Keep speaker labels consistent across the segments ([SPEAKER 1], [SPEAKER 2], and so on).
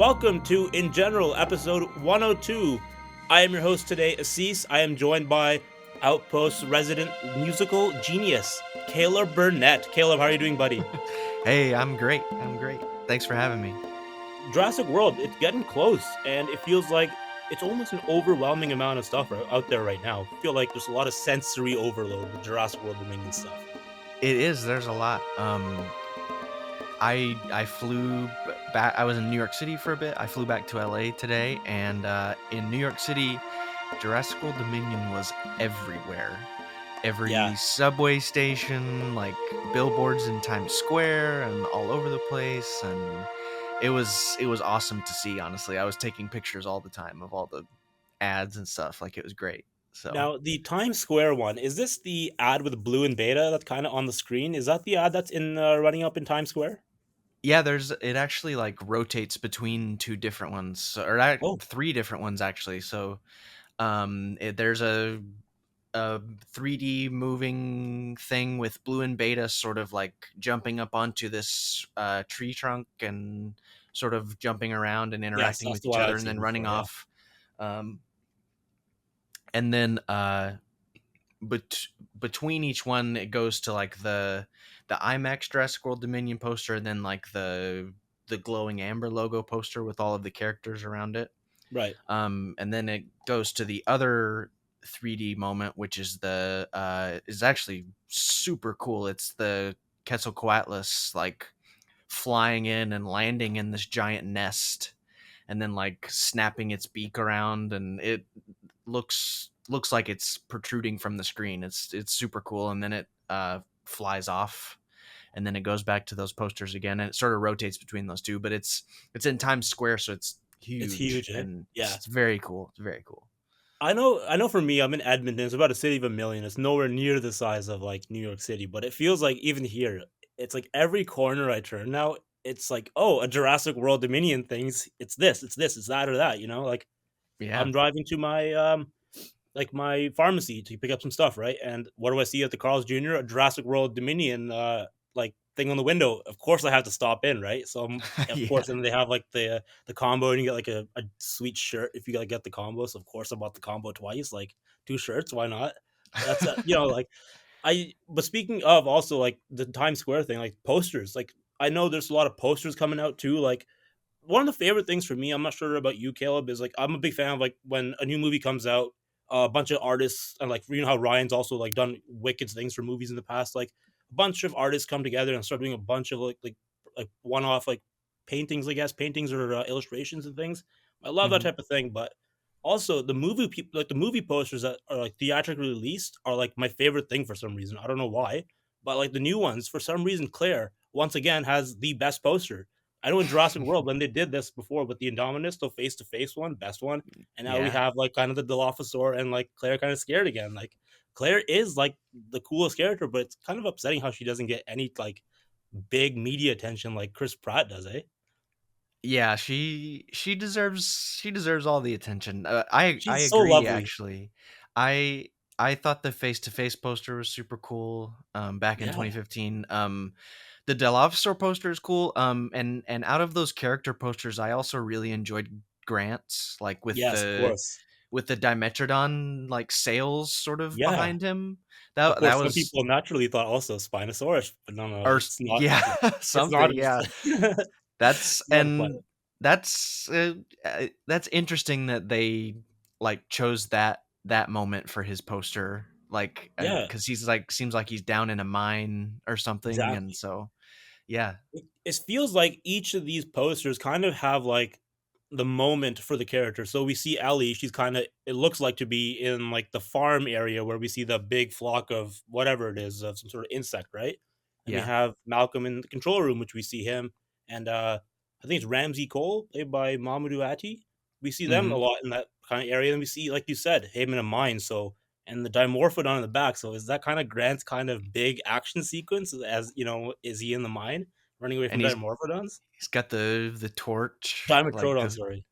[SPEAKER 1] welcome to InGeneral episode 102. I am your host today, Asees. I am joined by Outpost resident musical genius, Caleb Burnett. Caleb, how are you doing, buddy?
[SPEAKER 2] Hey, I'm great. I'm great. Thanks for having me.
[SPEAKER 1] Jurassic World, it's getting close, and it feels like it's almost an overwhelming amount of stuff out there right now. I feel like there's a lot of sensory overload with Jurassic World Dominion stuff.
[SPEAKER 2] It is. There's a lot. I flew back. I was in New York City for a bit. I flew back to LA today, and in New York City, Jurassic World Dominion was everywhere.
[SPEAKER 1] Yeah,
[SPEAKER 2] Every subway station, like billboards in Times Square, and all over the place. And it was awesome to see. Honestly, I was taking pictures all the time of all the ads and stuff. Like it was great. So.
[SPEAKER 1] now, the Times Square one, is this the ad with blue and beta that's kind of on the screen? Is that the ad that's in running up in Times Square?
[SPEAKER 2] Yeah, it actually like rotates between two different ones, or
[SPEAKER 1] Oh,
[SPEAKER 2] three different ones actually. So there's a 3D moving thing with blue and beta sort of like jumping up onto this tree trunk and sort of jumping around and
[SPEAKER 1] yes,
[SPEAKER 2] interacting
[SPEAKER 1] that's
[SPEAKER 2] with
[SPEAKER 1] the
[SPEAKER 2] each
[SPEAKER 1] one
[SPEAKER 2] other
[SPEAKER 1] I've
[SPEAKER 2] and
[SPEAKER 1] seen
[SPEAKER 2] then running
[SPEAKER 1] before, yeah.
[SPEAKER 2] off. Um, and then but between each one it goes to like the IMAX Jurassic World Dominion poster and then like the glowing amber logo poster with all of the characters around it.
[SPEAKER 1] Right.
[SPEAKER 2] And then it goes to the other 3D moment, which is the is actually super cool. It's the Quetzalcoatlus like flying in and landing in this giant nest and then like snapping its beak around, and it looks like it's protruding from the screen. It's super cool, and then it flies off, and then it goes back to those posters again, and it sort of rotates between those two. But it's in Times Square, so it's
[SPEAKER 1] It's
[SPEAKER 2] huge,
[SPEAKER 1] huge, eh?
[SPEAKER 2] and
[SPEAKER 1] Yeah.
[SPEAKER 2] it's very cool. It's very cool.
[SPEAKER 1] I know for me, I'm in Edmonton. It's about a city of a million. It's nowhere near the size of like New York City, but it feels like even here, it's like every corner I turn now, it's like, oh, a Jurassic World Dominion things. It's that or that, you know? Like
[SPEAKER 2] Yeah.
[SPEAKER 1] I'm driving to my like my pharmacy to pick up some stuff, right? And what do I see at the Carl's Jr.? A Jurassic World Dominion like thing on the window. Of course, I have to stop in, right? So of
[SPEAKER 2] Yeah.
[SPEAKER 1] course, and they have like the combo, and you get like a sweet shirt if you gotta get the combo. So of course, I bought the combo twice, like two shirts. Why not? That's like I. But speaking of also like the Times Square thing, like posters, like I know there's a lot of posters coming out too, like one of the favorite things for me, I'm not sure about you, Caleb, is like I'm a big fan of like when a new movie comes out, a bunch of artists and like you know how Ryan's also like done wicked things for movies in the past. Like a bunch of artists come together and start doing a bunch of like one off like paintings, I guess paintings or illustrations and things. I love that
[SPEAKER 2] Hmm.
[SPEAKER 1] type of thing, but also the movie people like the movie posters that are like theatrically released are like my favorite thing for some reason. I don't know why, but like the new ones for some reason, Claire once again has the best poster. I know in Jurassic World when they did this before with the Indominus, the face to face one, best one, and now we
[SPEAKER 2] Yeah.
[SPEAKER 1] have like kind of the Dilophosaur and like Claire kind of scared again. Like Claire is like the coolest character, but it's kind of upsetting how she doesn't get any like big media attention like Chris Pratt does, eh?
[SPEAKER 2] Yeah, she deserves all the attention. I
[SPEAKER 1] She's so
[SPEAKER 2] agree
[SPEAKER 1] lovely.
[SPEAKER 2] actually. I I thought the face to face poster was super cool. Back in
[SPEAKER 1] Yeah.
[SPEAKER 2] 2015. The Dilophosaur poster is cool. And out of those character posters, I also really enjoyed Grant's, like
[SPEAKER 1] Yes, of course.
[SPEAKER 2] with the Dimetrodon like sails sort of
[SPEAKER 1] Yeah.
[SPEAKER 2] behind him.
[SPEAKER 1] Of
[SPEAKER 2] That
[SPEAKER 1] course, some
[SPEAKER 2] was
[SPEAKER 1] people naturally thought also Spinosaurus, but no,
[SPEAKER 2] or
[SPEAKER 1] it's not.
[SPEAKER 2] yeah,
[SPEAKER 1] It's not.
[SPEAKER 2] something. Yeah, that's
[SPEAKER 1] It's not a
[SPEAKER 2] and
[SPEAKER 1] planet.
[SPEAKER 2] that's interesting that they like chose that moment for his poster, like
[SPEAKER 1] Yeah,
[SPEAKER 2] because he's like seems like he's down in a mine or something, and
[SPEAKER 1] exactly.
[SPEAKER 2] so yeah.
[SPEAKER 1] It feels like each of these posters kind of have like the moment for the character. So we see Ellie, she's kind of it looks like to be in like the farm area where we see the big flock of whatever it is of some sort of insect, right? And we
[SPEAKER 2] Yeah.
[SPEAKER 1] have Malcolm in the control room, which we see him, and I think it's Ramsey Cole, played by Mamadou Ati. We see them a
[SPEAKER 2] Hmm.
[SPEAKER 1] lot in that kind of area, and we see, like you said, him in a mine. So and the Dimorphodon in the back. So is that kind of Grant's kind of big action sequence? As you know, is he in the mine? Running away
[SPEAKER 2] And
[SPEAKER 1] from Dimorphodons?
[SPEAKER 2] he's got the torch, like
[SPEAKER 1] Dimetrodon, sorry.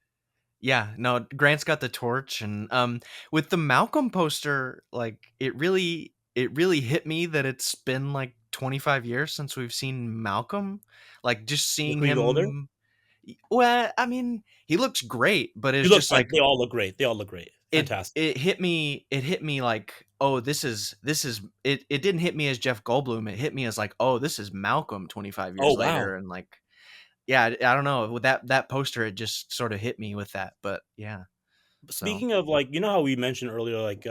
[SPEAKER 2] yeah, no, Grant's got the torch. And with the Malcolm poster, like it really hit me that it's been like 25 years since we've seen Malcolm. Like just
[SPEAKER 1] Look
[SPEAKER 2] seeing
[SPEAKER 1] who he's older?
[SPEAKER 2] him. Well, I mean, he looks great, but
[SPEAKER 1] He
[SPEAKER 2] it's
[SPEAKER 1] looks
[SPEAKER 2] just
[SPEAKER 1] fine.
[SPEAKER 2] like
[SPEAKER 1] They all look great. They all look great. Fantastic.
[SPEAKER 2] it hit me like, oh, this is it didn't hit me as Jeff Goldblum. It hit me as like, oh, this is Malcolm 25
[SPEAKER 1] Oh,
[SPEAKER 2] years
[SPEAKER 1] wow.
[SPEAKER 2] later, and like, yeah, I don't know, with that poster, it just sort of hit me with that, but yeah. So
[SPEAKER 1] Speaking of, like, you know how we mentioned earlier, like,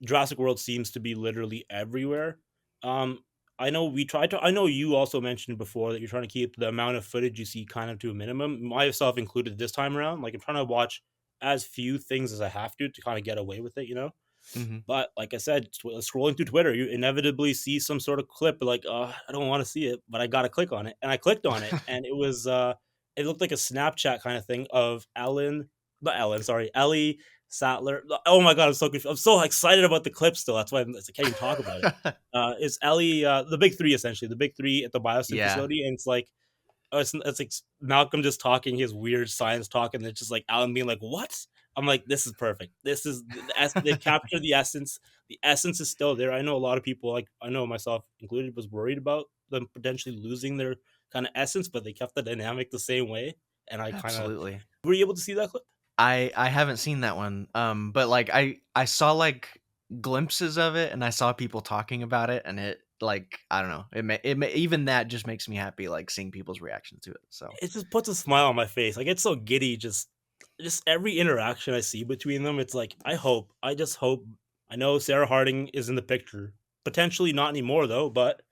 [SPEAKER 1] Jurassic World seems to be literally everywhere. Um, I know you also mentioned before that you're trying to keep the amount of footage you see kind of to a minimum, myself included this time around. Like, I'm trying to watch as few things as I have to kind of get away with it, you know?
[SPEAKER 2] mhm.
[SPEAKER 1] But like I said, scrolling through Twitter, you inevitably see some sort of clip like, I don't want to see it, but I got to click on it. And I clicked on it and it looked like a Snapchat kind of thing of not Ellen, sorry, Ellie Sattler. Oh my God, I'm so excited about the clip still. That's why I can't even talk about it. It's Ellie, the big three, essentially, the big three at the biosyn
[SPEAKER 2] Yeah.
[SPEAKER 1] facility. And it's like, it's like Malcolm just talking his weird science talk, and it's just like Alan being like, "What?" I'm like, "This is perfect. This is they captured the essence. The essence is still there." I know a lot of people, like I know myself included, was worried about them potentially losing their kind of essence, but they kept the dynamic the same way. And I kind of
[SPEAKER 2] Absolutely.
[SPEAKER 1] were you able to see that clip?
[SPEAKER 2] I haven't seen that one, but, like, I saw, like, glimpses of it, and I saw people talking about it, and it, like, I don't know, even that just makes me happy, like, seeing people's reactions to it, so
[SPEAKER 1] It just puts a smile on my face. Like, it's so giddy. Just every interaction I see between them. It's like I just hope. I know Sarah Harding is in the picture. Potentially not anymore though, but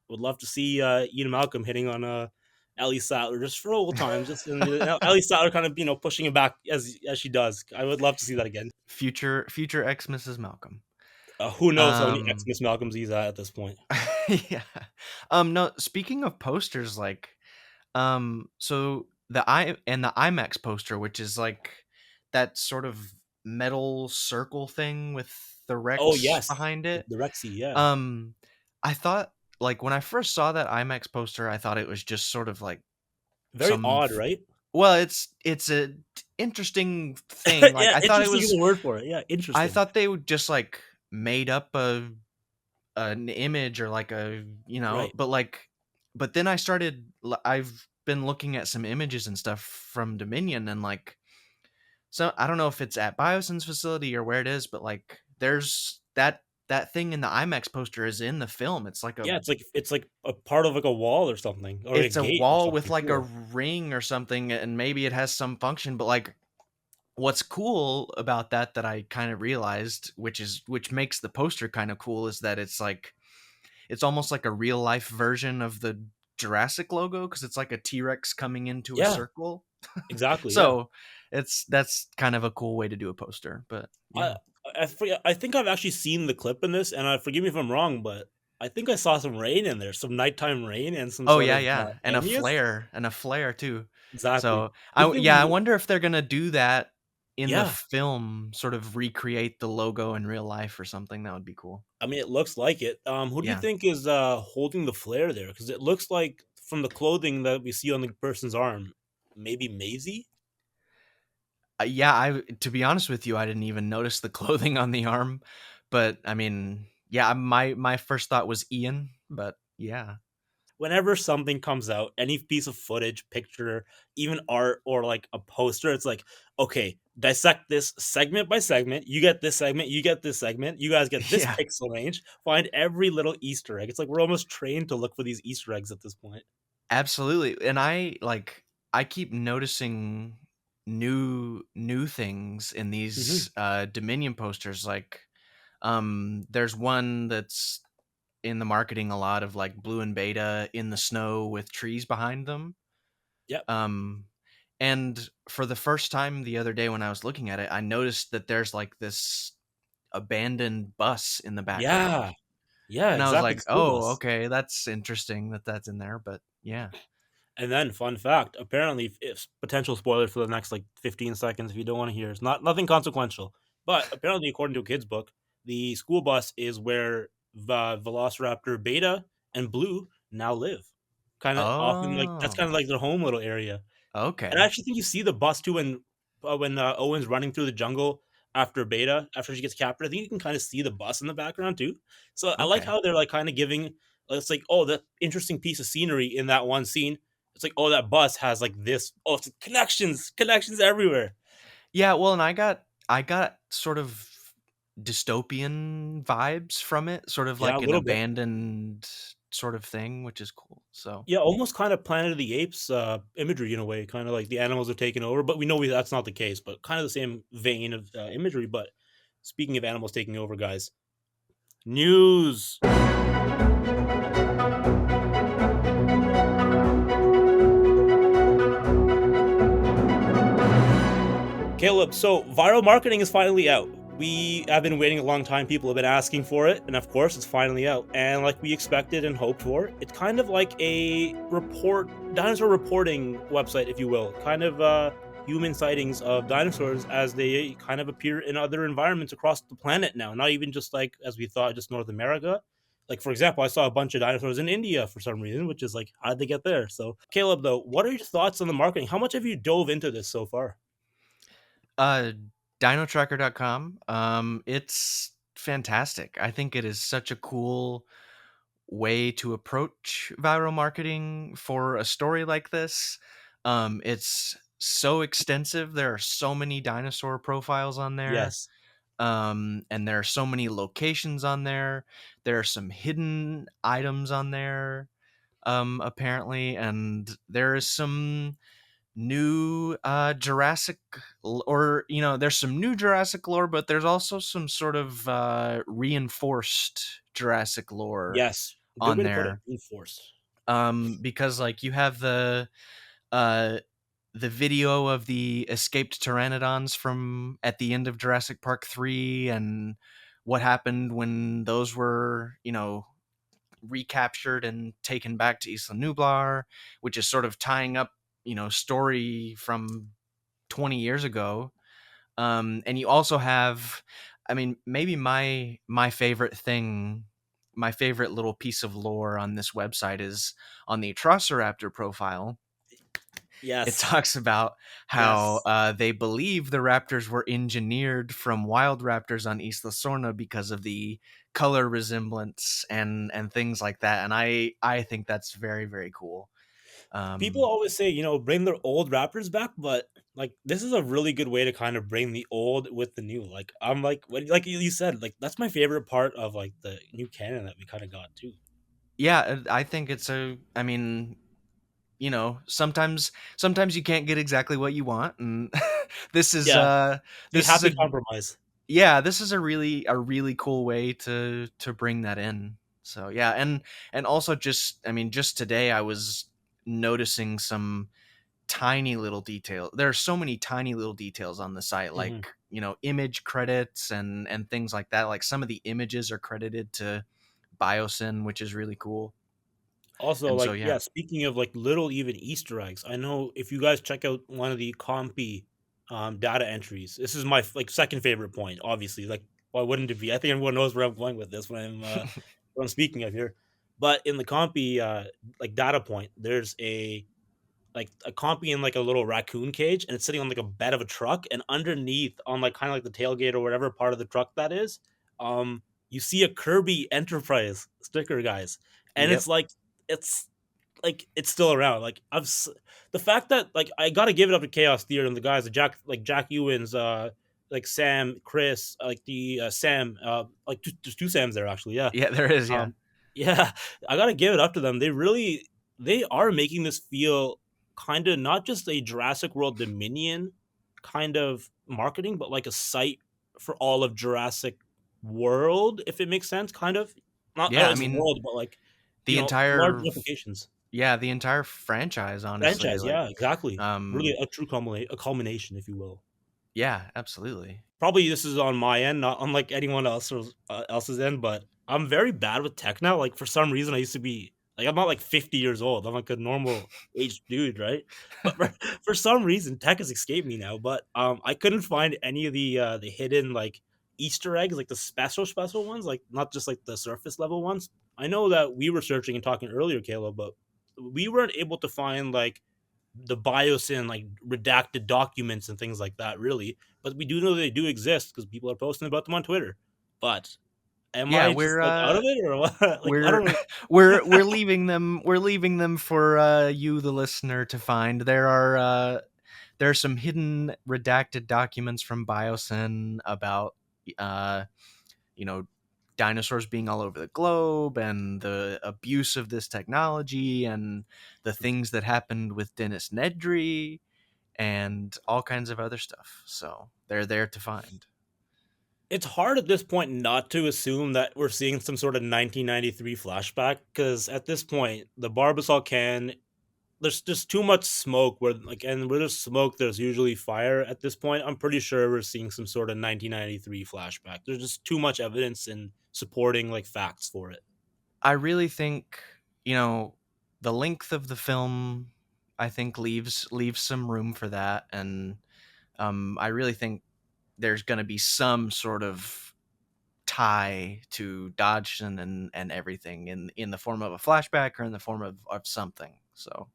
[SPEAKER 1] would love to see Ian Malcolm hitting on Ellie Sattler just for old times. Just and Ellie Sattler kind of pushing him back as she does. I would love to see that again.
[SPEAKER 2] future ex Mrs. Malcolm.
[SPEAKER 1] Who knows how many
[SPEAKER 2] Um,
[SPEAKER 1] Xmas Malcolms he's at this point?
[SPEAKER 2] yeah. No, speaking of posters, like, so the IMAX poster, which is, like, that sort of metal circle thing with the
[SPEAKER 1] Oh
[SPEAKER 2] Rex
[SPEAKER 1] yes,
[SPEAKER 2] behind it.
[SPEAKER 1] the Rexy. Yeah,
[SPEAKER 2] Um, I thought, like, when I first saw that IMAX poster, I thought it was just sort of like
[SPEAKER 1] very
[SPEAKER 2] some
[SPEAKER 1] odd,
[SPEAKER 2] f
[SPEAKER 1] right?
[SPEAKER 2] well, it's a interesting thing, like,
[SPEAKER 1] Yeah, interesting is a word for it. Yeah,
[SPEAKER 2] I
[SPEAKER 1] interesting.
[SPEAKER 2] thought they would just, like, made up an image or, like,
[SPEAKER 1] Right.
[SPEAKER 2] but, like, but then I've been looking at some images and stuff from Dominion, and, like, so I don't know if it's at Biosyn's facility or where it is, but, like, there's that thing in the IMAX poster is in the film.
[SPEAKER 1] Yeah, it's like a part of like a wall or something, or a
[SPEAKER 2] It's a
[SPEAKER 1] gate or
[SPEAKER 2] wall with,
[SPEAKER 1] something
[SPEAKER 2] like, a
[SPEAKER 1] too.
[SPEAKER 2] ring or something, and maybe it has some function, but, like, what's cool about that I kinda realized, which makes the poster kinda cool, is that it's, like, it's almost like a real life version of the Jurassic logo because it's like a T-Rex coming into a
[SPEAKER 1] Yeah,
[SPEAKER 2] circle.
[SPEAKER 1] exactly. Yeah,
[SPEAKER 2] So, that's kind of a cool way to do a poster, but
[SPEAKER 1] I
[SPEAKER 2] yeah.
[SPEAKER 1] I think I've actually seen the clip in this, and forgive me if I'm wrong, but I think I saw some rain in there, some nighttime rain, and some
[SPEAKER 2] Oh,
[SPEAKER 1] sort
[SPEAKER 2] yeah,
[SPEAKER 1] of
[SPEAKER 2] yeah, and a flare too.
[SPEAKER 1] exactly.
[SPEAKER 2] So,
[SPEAKER 1] Good thing
[SPEAKER 2] I
[SPEAKER 1] we
[SPEAKER 2] wonder if they're gonna do that in the
[SPEAKER 1] yeah.
[SPEAKER 2] film, sort of recreate the logo in real life or something. That would be cool.
[SPEAKER 1] I mean, it looks like it. Who do you
[SPEAKER 2] Yeah.
[SPEAKER 1] think is holding the flare there? Because it looks like from the clothing that we see on the person's arm, maybe Maisie.
[SPEAKER 2] Yeah, I to be honest with you, I didn't even notice the clothing on the arm, but, I mean, yeah, my first thought was Ian, but yeah.
[SPEAKER 1] Whenever something comes out, any piece of footage, picture, even art or like a poster, it's like, okay, dissect this segment by segment. You get this segment, you get this segment, you guys get this
[SPEAKER 2] Yeah.
[SPEAKER 1] pixel range. Find every little Easter egg. It's like we're almost trained to look for these Easter eggs at this point.
[SPEAKER 2] Absolutely, and I keep noticing new things in
[SPEAKER 1] Hmm.
[SPEAKER 2] these, Dominion posters, like, there's one that's in the marketing a lot of, like, Blue and Beta in the snow with trees behind them,
[SPEAKER 1] Yep.
[SPEAKER 2] um, and for the first time the other day when I was looking at it, I noticed that there's, like, this abandoned bus in the
[SPEAKER 1] Yeah.
[SPEAKER 2] background,
[SPEAKER 1] Yeah.
[SPEAKER 2] and I was
[SPEAKER 1] Exactly. The
[SPEAKER 2] like,
[SPEAKER 1] school
[SPEAKER 2] "Oh,
[SPEAKER 1] bus.
[SPEAKER 2] okay, that's interesting that that's in there," but yeah.
[SPEAKER 1] And then, fun fact: apparently, if potential spoiler for the next like 15 seconds, if you don't want to hear, it's not nothing consequential. But apparently, according to a kid's book, the school bus is where the Velociraptor Beta and Blue now live. Kind of often, like that's kind
[SPEAKER 2] Oh.
[SPEAKER 1] of like their home little area. And I
[SPEAKER 2] Okay.
[SPEAKER 1] actually think you see the bus too when Owen's running through the jungle after Beta after she gets captured. I think you can kind of see the bus in the background too. So I like
[SPEAKER 2] Okay.
[SPEAKER 1] how they're like kind of giving. It's like, oh, that interesting piece of scenery in that one scene. It's like, oh, that bus has like this. Oh, it's connections everywhere.
[SPEAKER 2] Yeah, well, and I got sort of dystopian vibes from it, sort of
[SPEAKER 1] Yeah, a
[SPEAKER 2] like an
[SPEAKER 1] little bit.
[SPEAKER 2] abandoned sort of thing, which is cool. So,
[SPEAKER 1] Yeah, almost kind of Planet of the Apes imagery in a way, kind of like the animals are taking over, but we know that's not the case. But kind of the same vein of imagery. But speaking of animals taking over, guys, news. Caleb, so viral marketing is finally out. We have been waiting a long time. People have been asking for it, and of course, it's finally out. And like we expected and hoped for, it's kind of like a dinosaur reporting website, if you will. Kind of human sightings of dinosaurs as they kind of appear in other environments across the planet now. Not even just like as we thought, just North America. Like for example, I saw a bunch of dinosaurs in India for some reason, which is like, how did they get there? So, Caleb, though, what are your thoughts on the marketing? How much have you dove into this so far?
[SPEAKER 2] uh, dinotracker.com, it's fantastic. I think it is such a cool way to approach viral marketing for a story like this. It's so extensive. There are so many dinosaur profiles on there.
[SPEAKER 1] Yes.
[SPEAKER 2] And there are so many locations on there. There are some hidden items on there, apparently, and there is some new or there's some new Jurassic lore, but there's also some sort of reinforced Jurassic lore
[SPEAKER 1] Yes, good
[SPEAKER 2] on
[SPEAKER 1] way to put it,
[SPEAKER 2] there.
[SPEAKER 1] reinforced.
[SPEAKER 2] Because like you have uh the video of the escaped pteranodons from at the end of Jurassic Park 3, and what happened when those were, recaptured and taken back to Isla Nublar, which is sort of tying up, story from 20 years ago. And you also have, I mean, maybe my favorite thing, my favorite little piece of lore on this website is on the Atrociraptor profile. It
[SPEAKER 1] Yes,
[SPEAKER 2] talks about how
[SPEAKER 1] yes.
[SPEAKER 2] they believe the raptors were engineered from wild raptors on Isla Sorna because of the color resemblance and things like that. And I think that's very, very cool.
[SPEAKER 1] People
[SPEAKER 2] Um,
[SPEAKER 1] always say, bring their old rappers back, but, like, this is a really good way to kind of bring the old with the new, like, I'm like like you said, like, that's my favorite part of, like, the new canon that we kinda got too.
[SPEAKER 2] yeah, I think I mean, sometimes you can't get exactly what you want, and this is
[SPEAKER 1] Yeah, you
[SPEAKER 2] this is
[SPEAKER 1] have to
[SPEAKER 2] a
[SPEAKER 1] compromise.
[SPEAKER 2] yeah, this is a really cool way to bring that in. So yeah, and also just, I mean, just today I was noticing some tiny little detail. There are so many tiny little details on the site,
[SPEAKER 1] Mhm.
[SPEAKER 2] like, image credits and things like that. Like some of the images are credited to Biosyn, which is really cool.
[SPEAKER 1] Also,
[SPEAKER 2] And so
[SPEAKER 1] like,
[SPEAKER 2] yeah.
[SPEAKER 1] yeah, speaking of, like, little even Easter eggs, I know if you guys check out one of the Compy, data entries, this is my, like, second favorite point, obviously, like, why wouldn't it be? I think everyone knows where I'm going with this when what I'm speaking of here. But in the Compy, like, data point, there's a compy in, like, a little raccoon cage, and it's sitting on, like, a bed of a truck, and underneath on, like, kinda like the tailgate or whatever part of the truck that is, you see a Kirby Enterprise sticker, guys, and
[SPEAKER 2] Yep.
[SPEAKER 1] it's it's still around. Like the fact that like I gotta give it up to Chaos Theater and the guys, Jack Ewins, like Sam, Chris, like the Sam, like there's two Sams there actually. Yeah,
[SPEAKER 2] Yeah, there is, yeah.
[SPEAKER 1] um, yeah, I gotta give it up to them. They are making this feel kind of not just a Jurassic World Dominion kind of marketing, but like a site for all of Jurassic World, if it makes sense. Kind of not
[SPEAKER 2] Yeah, I
[SPEAKER 1] as
[SPEAKER 2] mean,
[SPEAKER 1] world, but like
[SPEAKER 2] the
[SPEAKER 1] large
[SPEAKER 2] entire
[SPEAKER 1] implications.
[SPEAKER 2] yeah, the entire franchise, honestly,
[SPEAKER 1] Franchise,
[SPEAKER 2] like,
[SPEAKER 1] yeah, exactly. Really
[SPEAKER 2] um
[SPEAKER 1] a true culmination, if you will.
[SPEAKER 2] yeah, absolutely.
[SPEAKER 1] Probably this is on my end, not unlike anyone else's end, but I'm very bad with tech now. Like for some reason, I used to be like I'm not like 50 years old. I'm like a normal age dude, right? But for some reason, tech has escaped me now. But I couldn't find any of the hidden like Easter eggs, like the special ones, like not just like the surface level ones. I know that we were searching and talking earlier, Caleb, but we weren't able to find like the biosyn like redacted documents and things like that really, but we do know they do exist because people are posting about them on Twitter. But Am
[SPEAKER 2] Yeah,
[SPEAKER 1] I just like out of it or what? Like I
[SPEAKER 2] we're
[SPEAKER 1] don't know.
[SPEAKER 2] we're leaving them for you, the listener, to find. There are some hidden redacted documents from Biosyn about uh you know dinosaurs being all over the globe and the abuse of this technology and the things that happened with Dennis Nedry and all kinds of other stuff. So they're there to find.
[SPEAKER 1] It's hard at this point not to assume that we're seeing some sort of 1993 flashback because at this point, the Barbasol can. There's just too much smoke where like and where there's smoke there's usually fire at this point. I'm pretty sure we're seeing some sort of 1993 flashback. There's just too much evidence and supporting like facts for it.
[SPEAKER 2] I really think, you know, the length of the film, I think, leaves some room for that, and I really think there's going to be some sort of tie to Dodgson and everything in the form of a flashback or in the form of something. So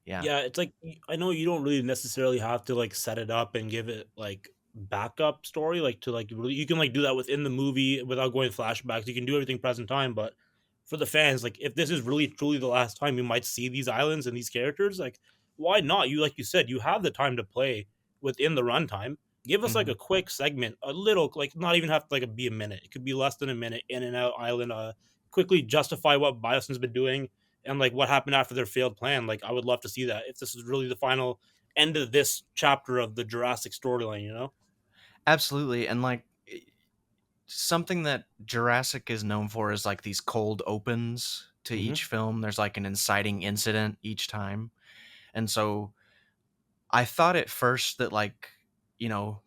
[SPEAKER 2] yeah.
[SPEAKER 1] Yeah, it's like I know you don't really necessarily have to like set it up and give it like backup story like to like really you can like do that within the movie without going flashbacks. You can do everything present time, but for the fans, like if this is really truly the last time you might see these islands and these characters, like why not? You like you said, you have the time to play within the runtime. Give us like
[SPEAKER 2] Hmm.
[SPEAKER 1] a quick segment, a little like not even have to like be a minute. It could be less than a minute in and out island. Quickly justify what Biosyn's been doing and like what happened after their failed plan. Like I would love to see that if this is really the final end of this chapter of the Jurassic storyline. You know?
[SPEAKER 2] Absolutely, and like something that Jurassic is known for is like these cold opens to
[SPEAKER 1] Hmm.
[SPEAKER 2] each film. There's like an inciting incident each time, and so I thought at first that like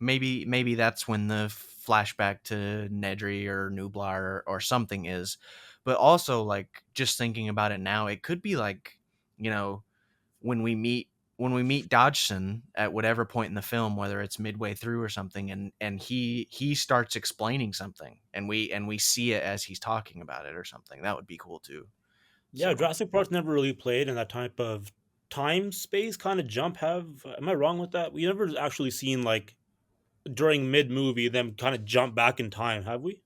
[SPEAKER 2] maybe that's when the flashback to Nedry or Nublar or something is, but also like just thinking about it now, it could be like you know when we meet Dodgson at whatever point in the film, whether it's midway through or something, and he starts explaining something, and we see it as he's talking about it or something. That would be cool too.
[SPEAKER 1] Yeah,
[SPEAKER 2] So
[SPEAKER 1] Jurassic Park's never really played in that type of time space kind of jump. Have am I wrong with that? We never actually seen like during mid movie them kind of jump back in time, have we?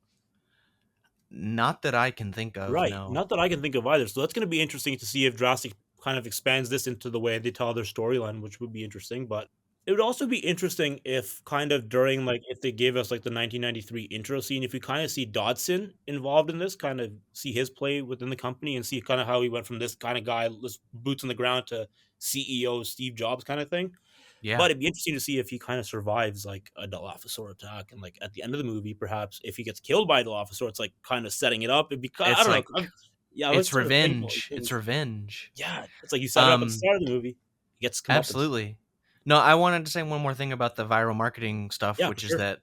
[SPEAKER 2] not that I can think of.
[SPEAKER 1] Right.
[SPEAKER 2] No.
[SPEAKER 1] Not that I can think of either. So that's going to be interesting to see if Jurassic kind of expands this into the way they tell their storyline, which would be interesting. But it would also be interesting if kind of during like if they gave us like the 1993 intro scene, if we kind of see Dodson involved in this, kind of see his play within the company and see kind of how he went from this kind of guy, this boots on the ground to CEO Steve Jobs kind of thing.
[SPEAKER 2] Yeah,
[SPEAKER 1] But it'd be interesting to see if he kind of survives like a Dilophosaur attack, and like at the end of the movie, perhaps if he gets killed by a Dilophosaur, it's like kind of setting it up. It'd be I
[SPEAKER 2] it's
[SPEAKER 1] don't know.
[SPEAKER 2] like
[SPEAKER 1] Yeah, it's
[SPEAKER 2] it's
[SPEAKER 1] sort of painful.
[SPEAKER 2] revenge. It's revenge.
[SPEAKER 1] Yeah, it's like you set it up at the
[SPEAKER 2] Um,
[SPEAKER 1] start of the movie. He gets comeuppance.
[SPEAKER 2] Absolutely. No, I wanted to say one more thing about the viral marketing stuff,
[SPEAKER 1] Yeah, for
[SPEAKER 2] which is
[SPEAKER 1] sure.
[SPEAKER 2] that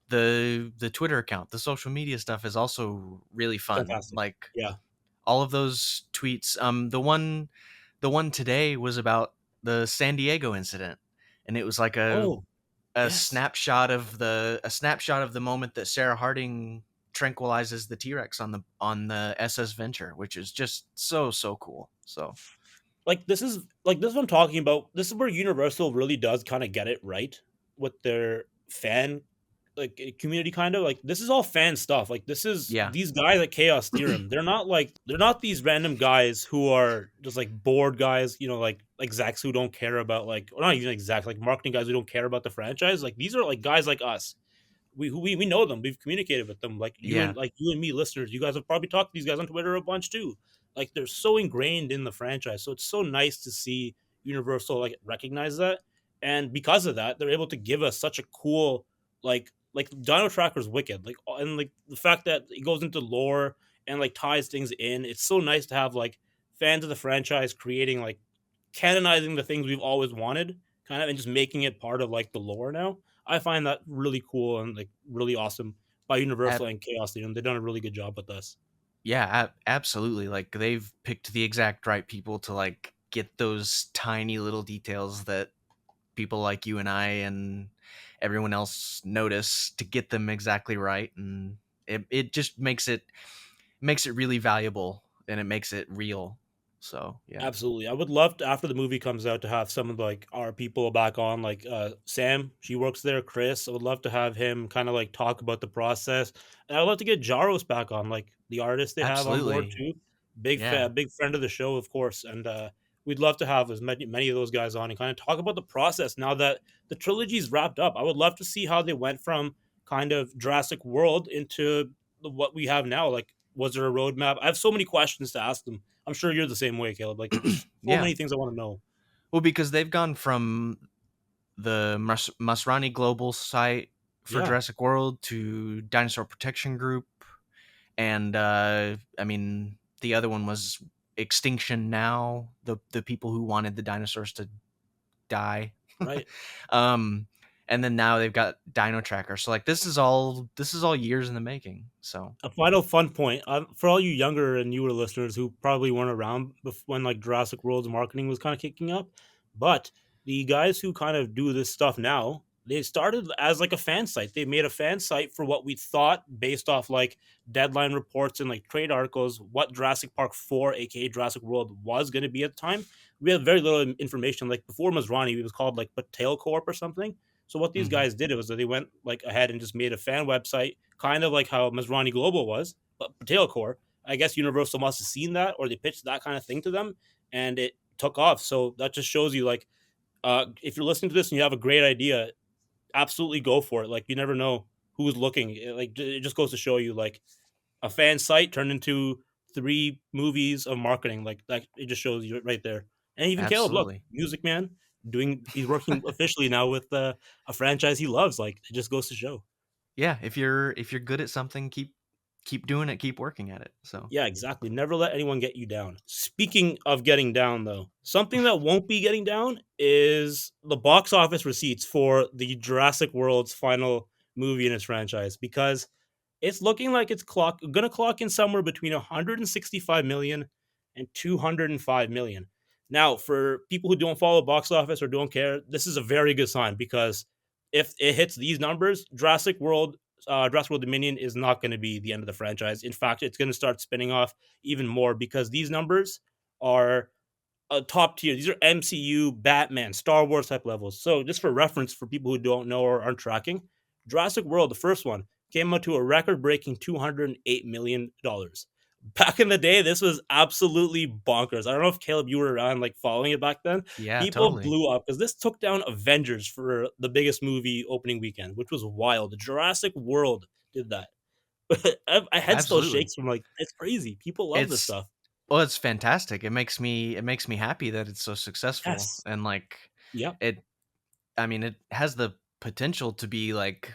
[SPEAKER 2] the Twitter account, the social media stuff is also really fun.
[SPEAKER 1] Fantastic.
[SPEAKER 2] Like
[SPEAKER 1] Yeah.
[SPEAKER 2] all of those tweets. The one today was about the San Diego incident, and it was like
[SPEAKER 1] Oh, yes.
[SPEAKER 2] a snapshot of the moment that Sarah Harding tranquilizes the T-Rex on the SS Venture, which is just so cool. So
[SPEAKER 1] This is what I'm talking about. This is where Universal really does kind of get it right with their fan community kind of like this is all fan stuff. Like this is
[SPEAKER 2] yeah,
[SPEAKER 1] these guys at Chaos Theorem. They're not these random guys who are just like bored guys, you know, like execs who don't care about like or not even execs, like marketing guys who don't care about the franchise. Like these are like guys like us we know them. We've communicated with them.
[SPEAKER 2] yeah.
[SPEAKER 1] Like you and me, listeners. You guys have probably talked to these guys on Twitter a bunch too. Like they're so ingrained in the franchise. So it's so nice to see Universal like recognize that, and because of that, they're able to give us such a cool like Dino Tracker's wicked. Like and like the fact that it goes into lore and like ties things in. It's so nice to have like fans of the franchise creating like canonizing the things we've always wanted, kind of, and just making it part of like the lore now. I find that really cool and like really awesome by Universal
[SPEAKER 2] Ab-
[SPEAKER 1] and Chaos Theorem. They've done a really good job with this.
[SPEAKER 2] yeah, absolutely. Like they've picked the exact right people to like get those tiny little details that people like you and I and everyone else notice to get them exactly right, and it just makes it really valuable and it makes it real. So yeah.
[SPEAKER 1] Absolutely. I would love to, after the movie comes out, to have some of like our people back on, like Sam, she works there, Chris. I would love to have him kind of like talk about the process. And I'd love to get Jaros back on, like the artist they have on board
[SPEAKER 2] Absolutely.
[SPEAKER 1] too.
[SPEAKER 2] Yeah.
[SPEAKER 1] Big friend of the show, of course. And we'd love to have as many of those guys on and kind of talk about the process now that the trilogy's wrapped up. I would love to see how they went from kind of Jurassic World into what we have now. Like, was there a roadmap? I have so many questions to ask them. I'm sure you're the same way, Caleb. Like, there's so
[SPEAKER 2] Yeah.
[SPEAKER 1] many things I want to know.
[SPEAKER 2] Well, because they've gone from the Masrani Global site for
[SPEAKER 1] Yeah,
[SPEAKER 2] Jurassic World to Dinosaur Protection Group, and I mean the other one was Extinction Now, the people who wanted the dinosaurs to die.
[SPEAKER 1] right.
[SPEAKER 2] um, and then now they've got Dino Tracker. So like this is all years in the making. So
[SPEAKER 1] A final fun point for all you younger and newer listeners who probably weren't around when like Jurassic World's marketing was kind of kicking up, but the guys who kind of do this stuff now, they started as like a fan site. They made a fan site for what we thought based off like deadline reports and like trade articles what Jurassic Park 4, aka Jurassic World, was going to be at the time. We had very little information. Like before Masrani, it was called like Patel Corp or something. So what these
[SPEAKER 2] mhm.
[SPEAKER 1] guys did was that they went like ahead and just made a fan website, kind of like how Masrani Global was, but Potato Core. I guess Universal must have seen that, or they pitched that kind of thing to them, and it took off. So that just shows you, like, if you're listening to this and you have a great idea, absolutely go for it. Like, you never know who's looking. It just goes to show you, like, a fan site turned into 3 movies of marketing. Like it just shows you right there. And even Caleb, look,
[SPEAKER 2] Absolutely.
[SPEAKER 1] Music Man, he's working officially now with a franchise he loves. Like it just goes to show.
[SPEAKER 2] Yeah, if you're good at something, keep doing it, keep working at it. So
[SPEAKER 1] Yeah, exactly. Never let anyone get you down. Speaking of getting down, though, something that won't be getting down is the box office receipts for the Jurassic World's final movie in its franchise, because it's looking like it's gonna clock in somewhere between 165 million and 205 million. Now, for people who don't follow box office or don't care, this is a very good sign, because if it hits these numbers, Jurassic World Dominion is not going to be the end of the franchise. In fact, it's going to start spinning off even more, because these numbers are a top tier. These are MCU, Batman, Star Wars type levels. So, just for reference, for people who don't know or aren't tracking, Jurassic World, the first one, came out to a record breaking $208 million. Back in the day, this was absolutely bonkers. I don't know if Caleb, you were around like following it back then.
[SPEAKER 2] yeah,
[SPEAKER 1] People
[SPEAKER 2] totally.
[SPEAKER 1] blew up because this took down Avengers for the biggest movie opening weekend, which was wild. Jurassic World did that. My head still
[SPEAKER 2] Absolutely.
[SPEAKER 1] shakes from like, it's crazy. People love this
[SPEAKER 2] It's
[SPEAKER 1] stuff.
[SPEAKER 2] well, it's fantastic. It makes me happy that it's so successful
[SPEAKER 1] Yes.
[SPEAKER 2] and like
[SPEAKER 1] Yep.
[SPEAKER 2] it I mean, it has the potential to be like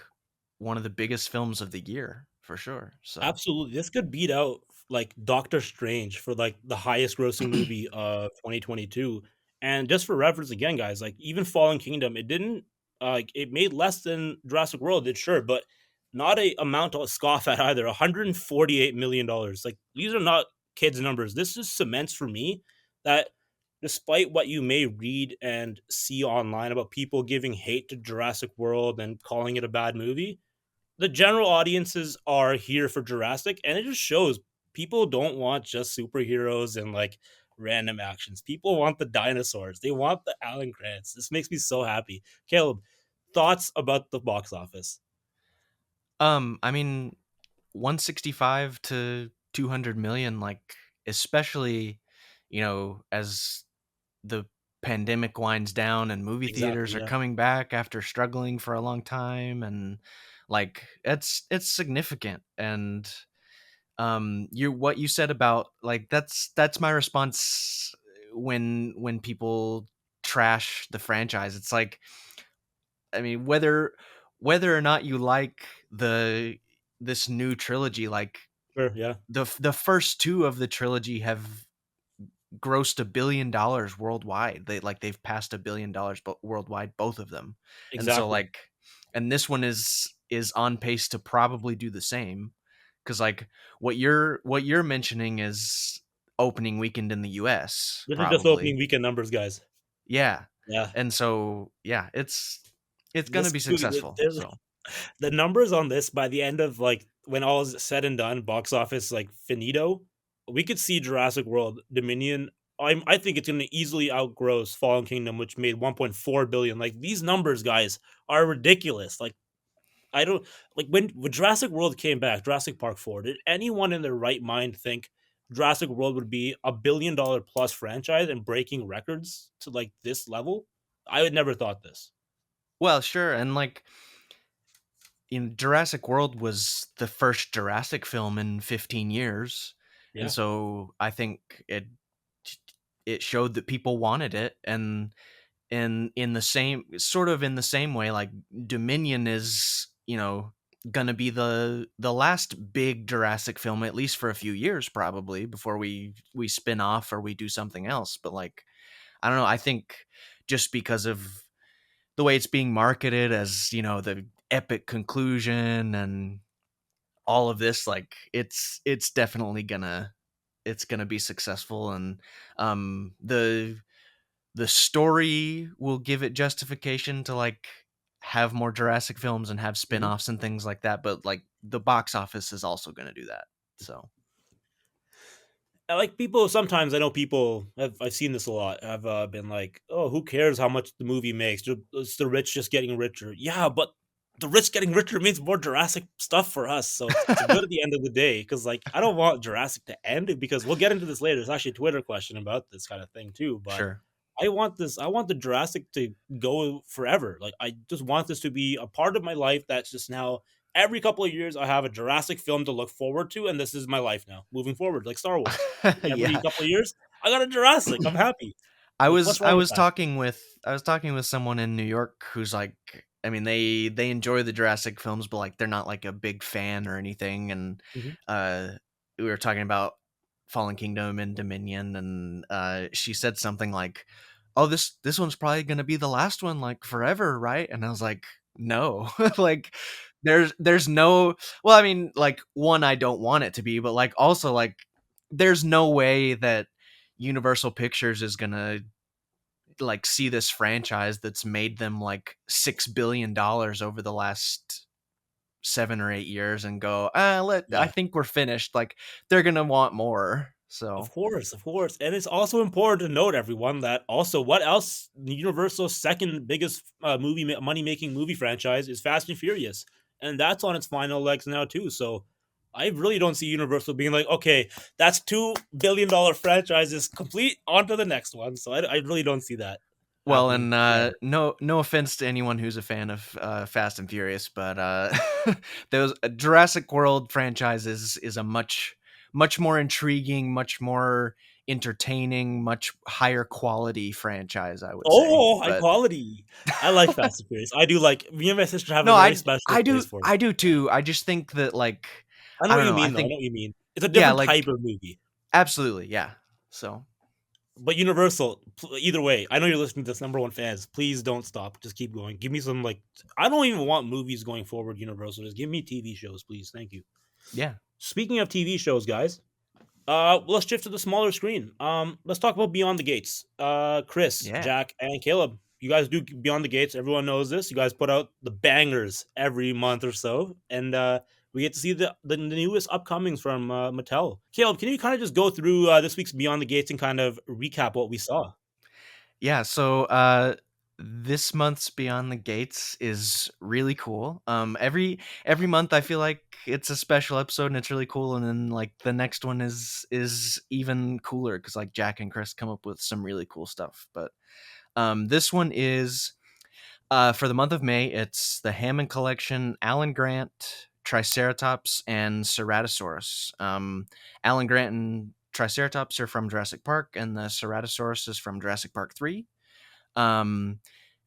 [SPEAKER 2] one of the biggest films of the year for sure. So,
[SPEAKER 1] Absolutely. This could beat out like Doctor Strange for like the highest grossing movie of 2022. And just for reference again, guys, like even Fallen Kingdom, it didn't like it made less than Jurassic World did, sure, but not a amount to scoff at either. $148 million. Like these are not kids' numbers. This just cements for me that despite what you may read and see online about people giving hate to Jurassic World and calling it a bad movie, the general audiences are here for Jurassic, and it just shows people don't want just superheroes and like random actions. People want the dinosaurs. They want the Alan Grants. This makes me so happy. Caleb, thoughts about the box office?
[SPEAKER 2] I mean, 165 to 200 million, like especially, as the pandemic winds down and movie
[SPEAKER 1] Exactly.
[SPEAKER 2] theaters are
[SPEAKER 1] Yeah.
[SPEAKER 2] coming back after struggling for a long time, and like it's significant. And you what you said about like that's my response when people trash the franchise. It's like, I mean, whether or not you like the this new trilogy, like
[SPEAKER 1] Sure. Yeah.
[SPEAKER 2] the first two of the trilogy have grossed $1 billion worldwide. They've passed $1 billion, but worldwide, both of them. And so
[SPEAKER 1] Exactly.
[SPEAKER 2] like, and this one is on pace to probably do the same. Because like what you're mentioning is opening weekend in the U.S.
[SPEAKER 1] This is just opening
[SPEAKER 2] probably.
[SPEAKER 1] weekend numbers, guys.
[SPEAKER 2] Yeah,
[SPEAKER 1] Yeah.
[SPEAKER 2] and so yeah, it's gonna
[SPEAKER 1] This
[SPEAKER 2] be
[SPEAKER 1] movie,
[SPEAKER 2] successful.
[SPEAKER 1] there's
[SPEAKER 2] So
[SPEAKER 1] the numbers on this by the end of like when all is said and done, box office like finito, we could see Jurassic World Dominion I think it's going to easily outgross Fallen Kingdom, which made 1.4 billion. Like these numbers, guys, are ridiculous. Like I don't like when Jurassic World came back, Jurassic Park 4. Did anyone in their right mind think Jurassic World would be $1 billion plus franchise and breaking records to like this level? I had never thought this.
[SPEAKER 2] Well, sure, and like in Jurassic World was the first Jurassic film in 15 years, and
[SPEAKER 1] Yeah.
[SPEAKER 2] so I think it showed that people wanted it, and in the same sort of in the same way, like Dominion is, gonna be the last big Jurassic film, at least for a few years, probably before we spin off or we do something else. But like, I don't know, I think just because of the way it's being marketed as, the epic conclusion and all of this, like it's definitely gonna be successful. And the story will give it justification to like have more Jurassic films and have
[SPEAKER 1] Mhm.
[SPEAKER 2] spin-offs and things like that, but like the box office is also going to do that. So
[SPEAKER 1] I like people sometimes I know people I've seen this a lot have been like, oh, who cares how much the movie makes? It's the rich just getting richer. Yeah, but the rich getting richer means more Jurassic stuff for us. So it's good at the end of the day because like I don't want Jurassic to end because we'll get into this later. There's actually a Twitter question about this kind of thing too. But
[SPEAKER 2] sure.
[SPEAKER 1] I want the Jurassic to go forever. Like I just want this to be a part of my life that's just now every couple of years I have a Jurassic film to look forward to, and this is my life now moving forward, like Star Wars. Every
[SPEAKER 2] Yeah.
[SPEAKER 1] couple of years, I got a Jurassic. I'm happy.
[SPEAKER 2] I
[SPEAKER 1] Like,
[SPEAKER 2] was
[SPEAKER 1] what's
[SPEAKER 2] I
[SPEAKER 1] wrong with
[SPEAKER 2] was
[SPEAKER 1] that?
[SPEAKER 2] talking with I was talking with someone in New York who's like, I mean, they enjoy the Jurassic films, but like they're not like a big fan or anything. And
[SPEAKER 1] Mhm.
[SPEAKER 2] uh we were talking about Fallen Kingdom and Dominion, and she said something like, "Oh, this one's probably going to be the last one, like forever, right?" And I was like, "No." Like there's no, well, I mean, like, one, I don't want it to be, but like also like there's no way that Universal Pictures is going to like see this franchise that's made them like $6 billion over the last 7 or 8 years and go, I
[SPEAKER 1] Yeah.
[SPEAKER 2] think we're finished. Like they're gonna want more. So
[SPEAKER 1] Of course, and it's also important to note, everyone, that also what else Universal's second biggest money making movie franchise is Fast and Furious, and that's on its final legs now too. So I really don't see Universal being like, okay, that's $2 billion franchises complete, on to the next one. So I really don't see that
[SPEAKER 2] well,
[SPEAKER 1] happening
[SPEAKER 2] and
[SPEAKER 1] forever.
[SPEAKER 2] no offense to anyone who's a fan of Fast and Furious, but those Jurassic World franchise is a much more intriguing, much more entertaining, much higher quality franchise, I would say.
[SPEAKER 1] Oh, high
[SPEAKER 2] But
[SPEAKER 1] quality! I like Fast and Furious. I do like me and my sister have a
[SPEAKER 2] no,
[SPEAKER 1] very special place for it.
[SPEAKER 2] I do too. I just think that like
[SPEAKER 1] I know
[SPEAKER 2] I
[SPEAKER 1] what
[SPEAKER 2] don't
[SPEAKER 1] you
[SPEAKER 2] know. I
[SPEAKER 1] mean, though. I
[SPEAKER 2] think
[SPEAKER 1] know what you mean. It's a
[SPEAKER 2] yeah,
[SPEAKER 1] different type
[SPEAKER 2] like
[SPEAKER 1] of movie.
[SPEAKER 2] absolutely, yeah. So
[SPEAKER 1] But Universal, either way, I know you're listening to this, number one fans. Please don't stop. Just keep going. Give me some like. I don't even want movies going forward. Universal, just give me TV shows, please. Thank you.
[SPEAKER 2] yeah,
[SPEAKER 1] Speaking of TV shows, guys, let's shift to the smaller screen. Let's talk about Beyond the Gates. Chris,
[SPEAKER 2] yeah.
[SPEAKER 1] Jack, and Caleb, you guys do Beyond the Gates. Everyone knows this. You guys put out the bangers every month or so, and we get to see the newest upcomings from Mattel. Caleb, can you kind of just go through this week's Beyond the Gates and kind of recap what we saw?
[SPEAKER 2] Yeah, so this month's Beyond the Gates is really cool. Every month I feel like it's a special episode and it's really cool, and then like the next one is even cooler cuz like Jack and Chris come up with some really cool stuff. But this one is for the month of May, it's the Hammond Collection, Alan Grant, Triceratops, and Ceratosaurus. Alan Grant and Triceratops are from Jurassic Park, and the Ceratosaurus is from Jurassic Park 3. Um,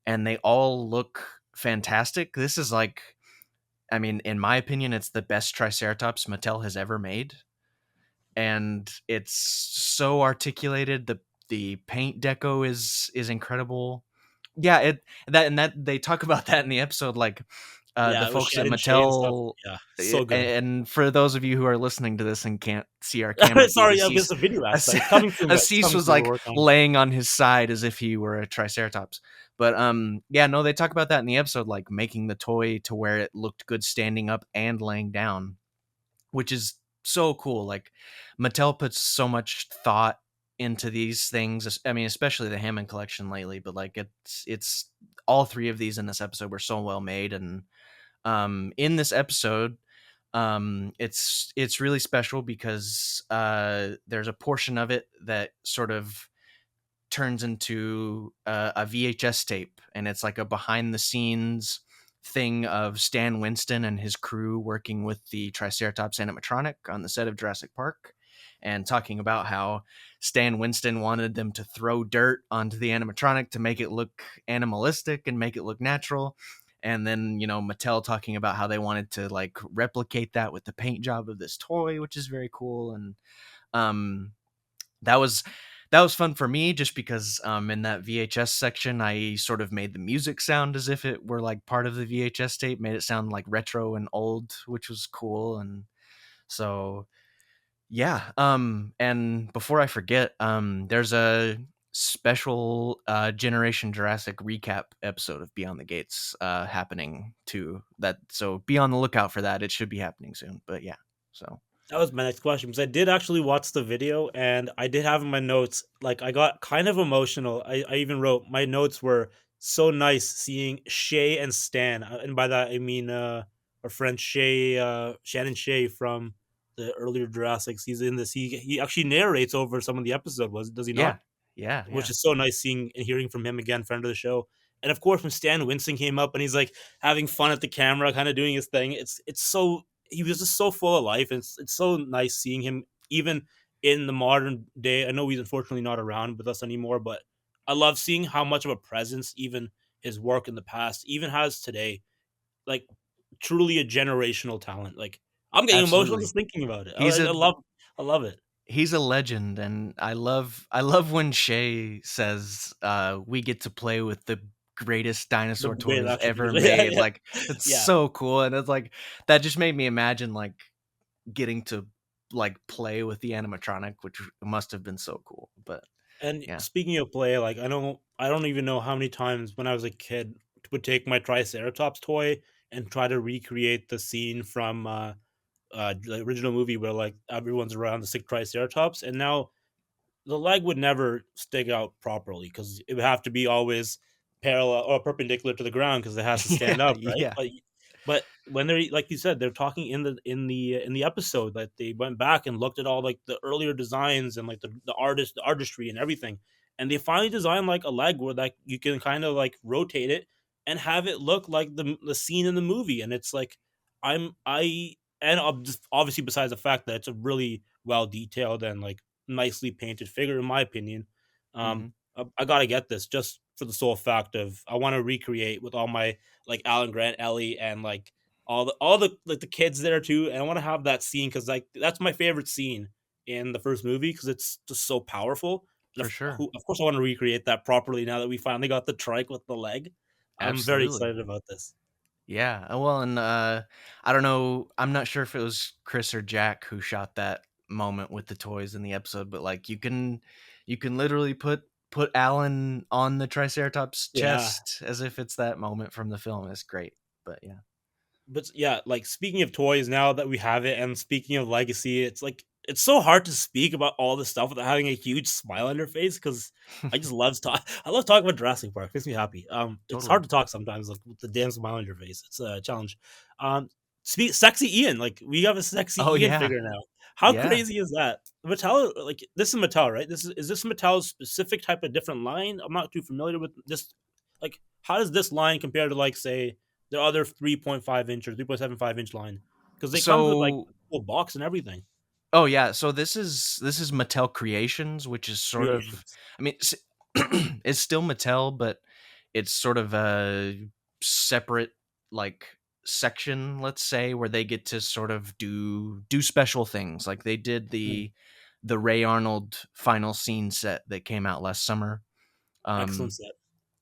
[SPEAKER 2] and they all look fantastic. This is like, I mean, in my opinion, it's the best Triceratops Mattel has ever made, and it's so articulated. The paint deco is incredible. Yeah, it that and that they talk about that in the episode, like the
[SPEAKER 1] Yeah, with
[SPEAKER 2] folks at
[SPEAKER 1] Shannon Shay and stuff.
[SPEAKER 2] Mattel.
[SPEAKER 1] Yeah, so good.
[SPEAKER 2] And for those of you who are listening to this and can't see our camera feed,
[SPEAKER 1] Sorry, it's a video aspect. It's coming soon, guys. It's
[SPEAKER 2] Asees
[SPEAKER 1] coming
[SPEAKER 2] was
[SPEAKER 1] soon. We're
[SPEAKER 2] like
[SPEAKER 1] working on it.
[SPEAKER 2] laying on his side as if he were a Triceratops. But yeah, no, they talk about that in the episode, like making the toy to where it looked good standing up and laying down, which is so cool. Like Mattel puts so much thought into these things. I mean, especially the Hammond collection lately, but like it's all three of these in this episode were so well made. And in this episode, it's really special because there's a portion of it that sort of turns into a VHS tape, and it's like a behind the scenes thing of Stan Winston and his crew working with the Triceratops animatronic on the set of Jurassic Park, and talking about how Stan Winston wanted them to throw dirt onto the animatronic to make it look animalistic and make it look natural. And then, Mattel talking about how they wanted to like replicate that with the paint job of this toy, which is very cool. And um, that was fun for me just because in that VHS section I sort of made the music sound as if it were like part of the VHS tape, made it sound like retro and old, which was cool. And so yeah, and before I forget, there's a special Generation Jurassic recap episode of Beyond the Gates happening too. That so be on the lookout for that. It should be happening soon. But yeah, so
[SPEAKER 1] That was my next question because I did actually watch the video and I did have in my notes, like, I got kind of emotional. I even wrote my notes were so nice seeing Shay and Stan. And by that, I mean our friend Shay, Shannon Shay from the earlier Jurassics. He's in this. He actually narrates over some of the episode, does he
[SPEAKER 2] yeah,
[SPEAKER 1] not?
[SPEAKER 2] yeah,
[SPEAKER 1] Which
[SPEAKER 2] yeah,
[SPEAKER 1] is so nice seeing and hearing from him again, friend of the show. And of course, when Stan Winston came up and he's like having fun at the camera, kind of doing his thing, it's so he was just so full of life, and it's so nice seeing him even in the modern day. I know he's unfortunately not around with us anymore, but I love seeing how much of a presence even his work in the past even has today. Like truly a generational talent. Like I'm getting emotional
[SPEAKER 2] absolutely.
[SPEAKER 1] just thinking about it.
[SPEAKER 2] He's a
[SPEAKER 1] I love it.
[SPEAKER 2] he's a legend, and I love when Shay says we get to play with the greatest
[SPEAKER 1] The
[SPEAKER 2] dinosaur
[SPEAKER 1] great
[SPEAKER 2] toys
[SPEAKER 1] action
[SPEAKER 2] ever
[SPEAKER 1] figures. Yeah,
[SPEAKER 2] made.
[SPEAKER 1] yeah,
[SPEAKER 2] Like it's
[SPEAKER 1] yeah.
[SPEAKER 2] so cool, and it's like that just made me imagine like getting to like play with the animatronic, which must have been so cool. But
[SPEAKER 1] And
[SPEAKER 2] yeah.
[SPEAKER 1] speaking of play, like I don't even know how many times when I was a kid would take my Triceratops toy and try to recreate the scene from the original movie where like everyone's around the sick Triceratops, and now the leg would never stick out properly because it would have to be always parallel or perpendicular to the ground because it has to stand
[SPEAKER 2] Yeah,
[SPEAKER 1] up, right?
[SPEAKER 2] yeah,
[SPEAKER 1] But when they're like you said, they're talking in the episode that they went back and looked at all like the earlier designs and like the artistry and everything, and they finally designed like a leg where like you can kind of like rotate it and have it look like the scene in the movie, and it's like I and just obviously besides the fact that it's a really well detailed and like nicely painted figure in my opinion. Um,
[SPEAKER 2] hmm
[SPEAKER 1] I gotta get this just for the sole fact of I want to recreate with all my like Alan Grant, Ellie, and like all the like the kids there too. And I want to have that scene because like that's my favorite scene in the first movie because it's just so powerful. And
[SPEAKER 2] for sure,
[SPEAKER 1] of course, I want to recreate that properly now that we finally got the trike with the leg. I'm very
[SPEAKER 2] absolutely.
[SPEAKER 1] excited about this.
[SPEAKER 2] Yeah, well, and I don't know. I'm not sure if it was Chris or Jack who shot that moment with the toys in the episode, but like you can literally put Alan on the Triceratops
[SPEAKER 1] Yeah,
[SPEAKER 2] chest as if it's that moment from the film. It's great, but yeah,
[SPEAKER 1] but yeah, like speaking of toys, now that we have it, and speaking of legacy, it's like it's so hard to speak about all this stuff without having a huge smile on your face because I just love talk. I love talking about Jurassic Park. It makes me happy. It's hard
[SPEAKER 2] totally.
[SPEAKER 1] to talk sometimes, like with the damn smile on your face. It's a challenge. Sexy Ian, like we have a sexy
[SPEAKER 2] Oh
[SPEAKER 1] Ian
[SPEAKER 2] yeah,
[SPEAKER 1] figure now. How
[SPEAKER 2] yeah.
[SPEAKER 1] crazy is that? Mattel, like this is Mattel, right? Is this Mattel's specific type of different line? I'm not too familiar with this. Like, how does this line compare to like say the other 3.5 inch or 3.75 inch line? Because they come with like
[SPEAKER 2] So
[SPEAKER 1] a full box and everything.
[SPEAKER 2] oh yeah, so this is Mattel Creations, which is sort of,
[SPEAKER 1] Creations.
[SPEAKER 2] I mean, it's still Mattel, but it's sort of a separate like section, let's say, where they get to sort of do special things. Like they did
[SPEAKER 1] Mm,
[SPEAKER 2] the Ray Arnold final scene set that came out last summer.
[SPEAKER 1] excellent
[SPEAKER 2] Um,
[SPEAKER 1] set.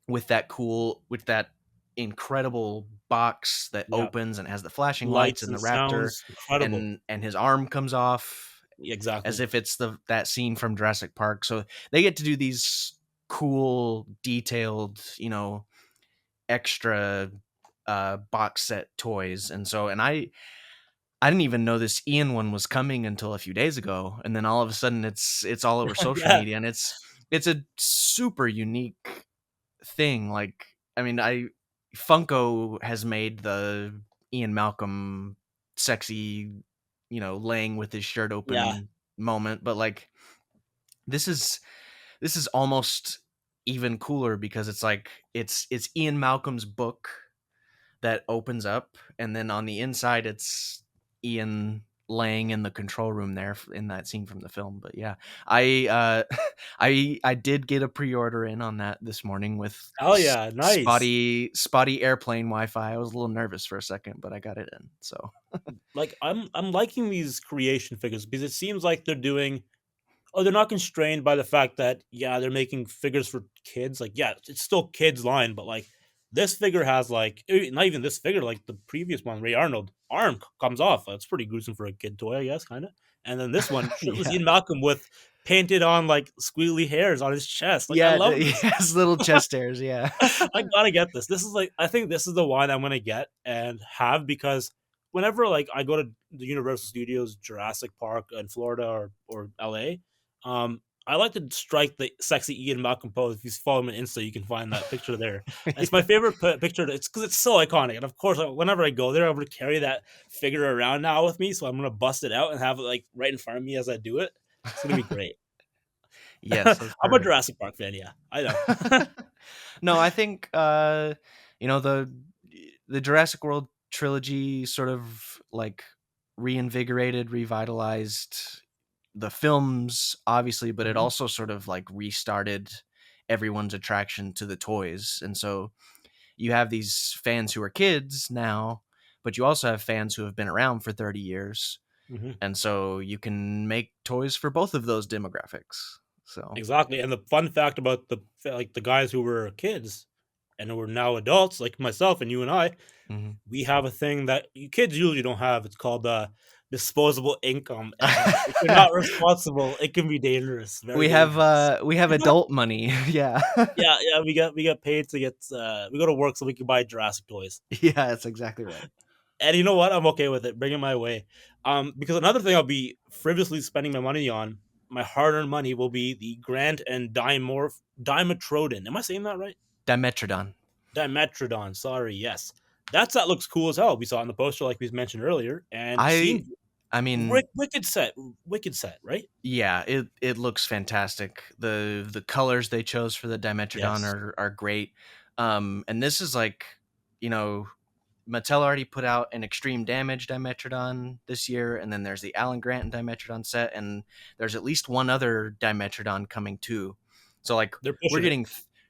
[SPEAKER 2] with that incredible box that
[SPEAKER 1] Yeah.
[SPEAKER 2] opens and has the flashing lights
[SPEAKER 1] Lights
[SPEAKER 2] and
[SPEAKER 1] and
[SPEAKER 2] the raptor,
[SPEAKER 1] sounds. Incredible.
[SPEAKER 2] and his arm comes off as
[SPEAKER 1] Exactly.
[SPEAKER 2] if it's that scene from Jurassic Park. So they get to do these cool, detailed, extra box set toys. And so, and I didn't even know this Ian one was coming until a few days ago, and then all of a sudden it's all over social
[SPEAKER 1] Yeah,
[SPEAKER 2] media, and it's a super unique thing. Like, I mean, I Funko has made the Ian Malcolm sexy, laying with his shirt
[SPEAKER 1] yeah,
[SPEAKER 2] open moment, but like this is this is almost even cooler because it's like it's Ian Malcolm's book that opens up, and then on the inside it's Ian laying in the control room there in that scene from the film. But yeah, I I did get a pre-order in on that this morning with
[SPEAKER 1] oh yeah, nice.
[SPEAKER 2] spotty airplane Wi-Fi. I was a little nervous for a second, but I got it in. So
[SPEAKER 1] Like I'm liking these creation figures because it seems like they're doing. Oh, they're not constrained by the fact that yeah, they're making figures for kids. Like yeah, it's still kids line, but like this figure has like not even this figure, like the previous one, Ray Arnold arm comes off. That's pretty gruesome for a kid toy, I guess, kind of. And then this one, shirtless
[SPEAKER 2] yeah,
[SPEAKER 1] Ian Malcolm with painted on like squiggly hairs on his chest. Like I
[SPEAKER 2] yeah,
[SPEAKER 1] love
[SPEAKER 2] he
[SPEAKER 1] this.
[SPEAKER 2] has little chest hairs. Yeah,
[SPEAKER 1] I gotta get this. This is like I think this is the one I'm gonna get and have because whenever like I go to the Universal Studios, Jurassic Park in Florida or LA, I like to strike the sexy Ian Malcolm pose. If you follow me on Insta, you can find that picture there. It's my favorite picture. It's because it's so iconic, and of course, whenever I go there, I'm gonna carry that figure around now with me. So I'm gonna bust it out and have it like right in front of me as I do it. It's gonna be great.
[SPEAKER 2] yes, that's
[SPEAKER 1] I'm a
[SPEAKER 2] perfect.
[SPEAKER 1] Jurassic Park fan. Yeah, I know.
[SPEAKER 2] No, I think you know the Jurassic World trilogy sort of like reinvigorated, revitalized the films, obviously, but it
[SPEAKER 1] Mhm,
[SPEAKER 2] also sort of like restarted everyone's attraction to the toys. And so you have these fans who are kids now, but you also have fans who have been around for 30 years.
[SPEAKER 1] mhm.
[SPEAKER 2] And so you can make toys for both of those demographics. So,
[SPEAKER 1] Exactly, and the fun fact about the guys who were kids and who are now adults, like myself and you and I,
[SPEAKER 2] mhm.
[SPEAKER 1] we have a thing that you kids usually don't have. It's called, disposable income, and if you're not responsible, it can be dangerous, very dangerous.
[SPEAKER 2] We have adult money. Yeah.
[SPEAKER 1] Yeah, yeah, we get paid to get, we go to work so we can buy Jurassic toys.
[SPEAKER 2] Yeah, that's exactly right.
[SPEAKER 1] And you know what? I'm okay with it. Bring it my way. Because another thing I'll be frivolously spending my money on, my hard-earned money, will be the Grant and Dimetrodon. Am I saying that right?
[SPEAKER 2] Dimetrodon.
[SPEAKER 1] Dimetrodon. Sorry. Yes, that looks cool as hell. We saw it in the poster, like we mentioned earlier, and
[SPEAKER 2] I
[SPEAKER 1] seems
[SPEAKER 2] I mean,
[SPEAKER 1] wicked set. Wicked set, right?
[SPEAKER 2] yeah, it looks fantastic. The colors they chose for the Dimetrodon
[SPEAKER 1] Yes,
[SPEAKER 2] are great. And this is like, you know, Mattel already put out an extreme damage Dimetrodon this year, and then there's the Alan Grant Dimetrodon set, and there's at least one other Dimetrodon coming too. So like
[SPEAKER 1] they're
[SPEAKER 2] we're
[SPEAKER 1] pushing it.
[SPEAKER 2] getting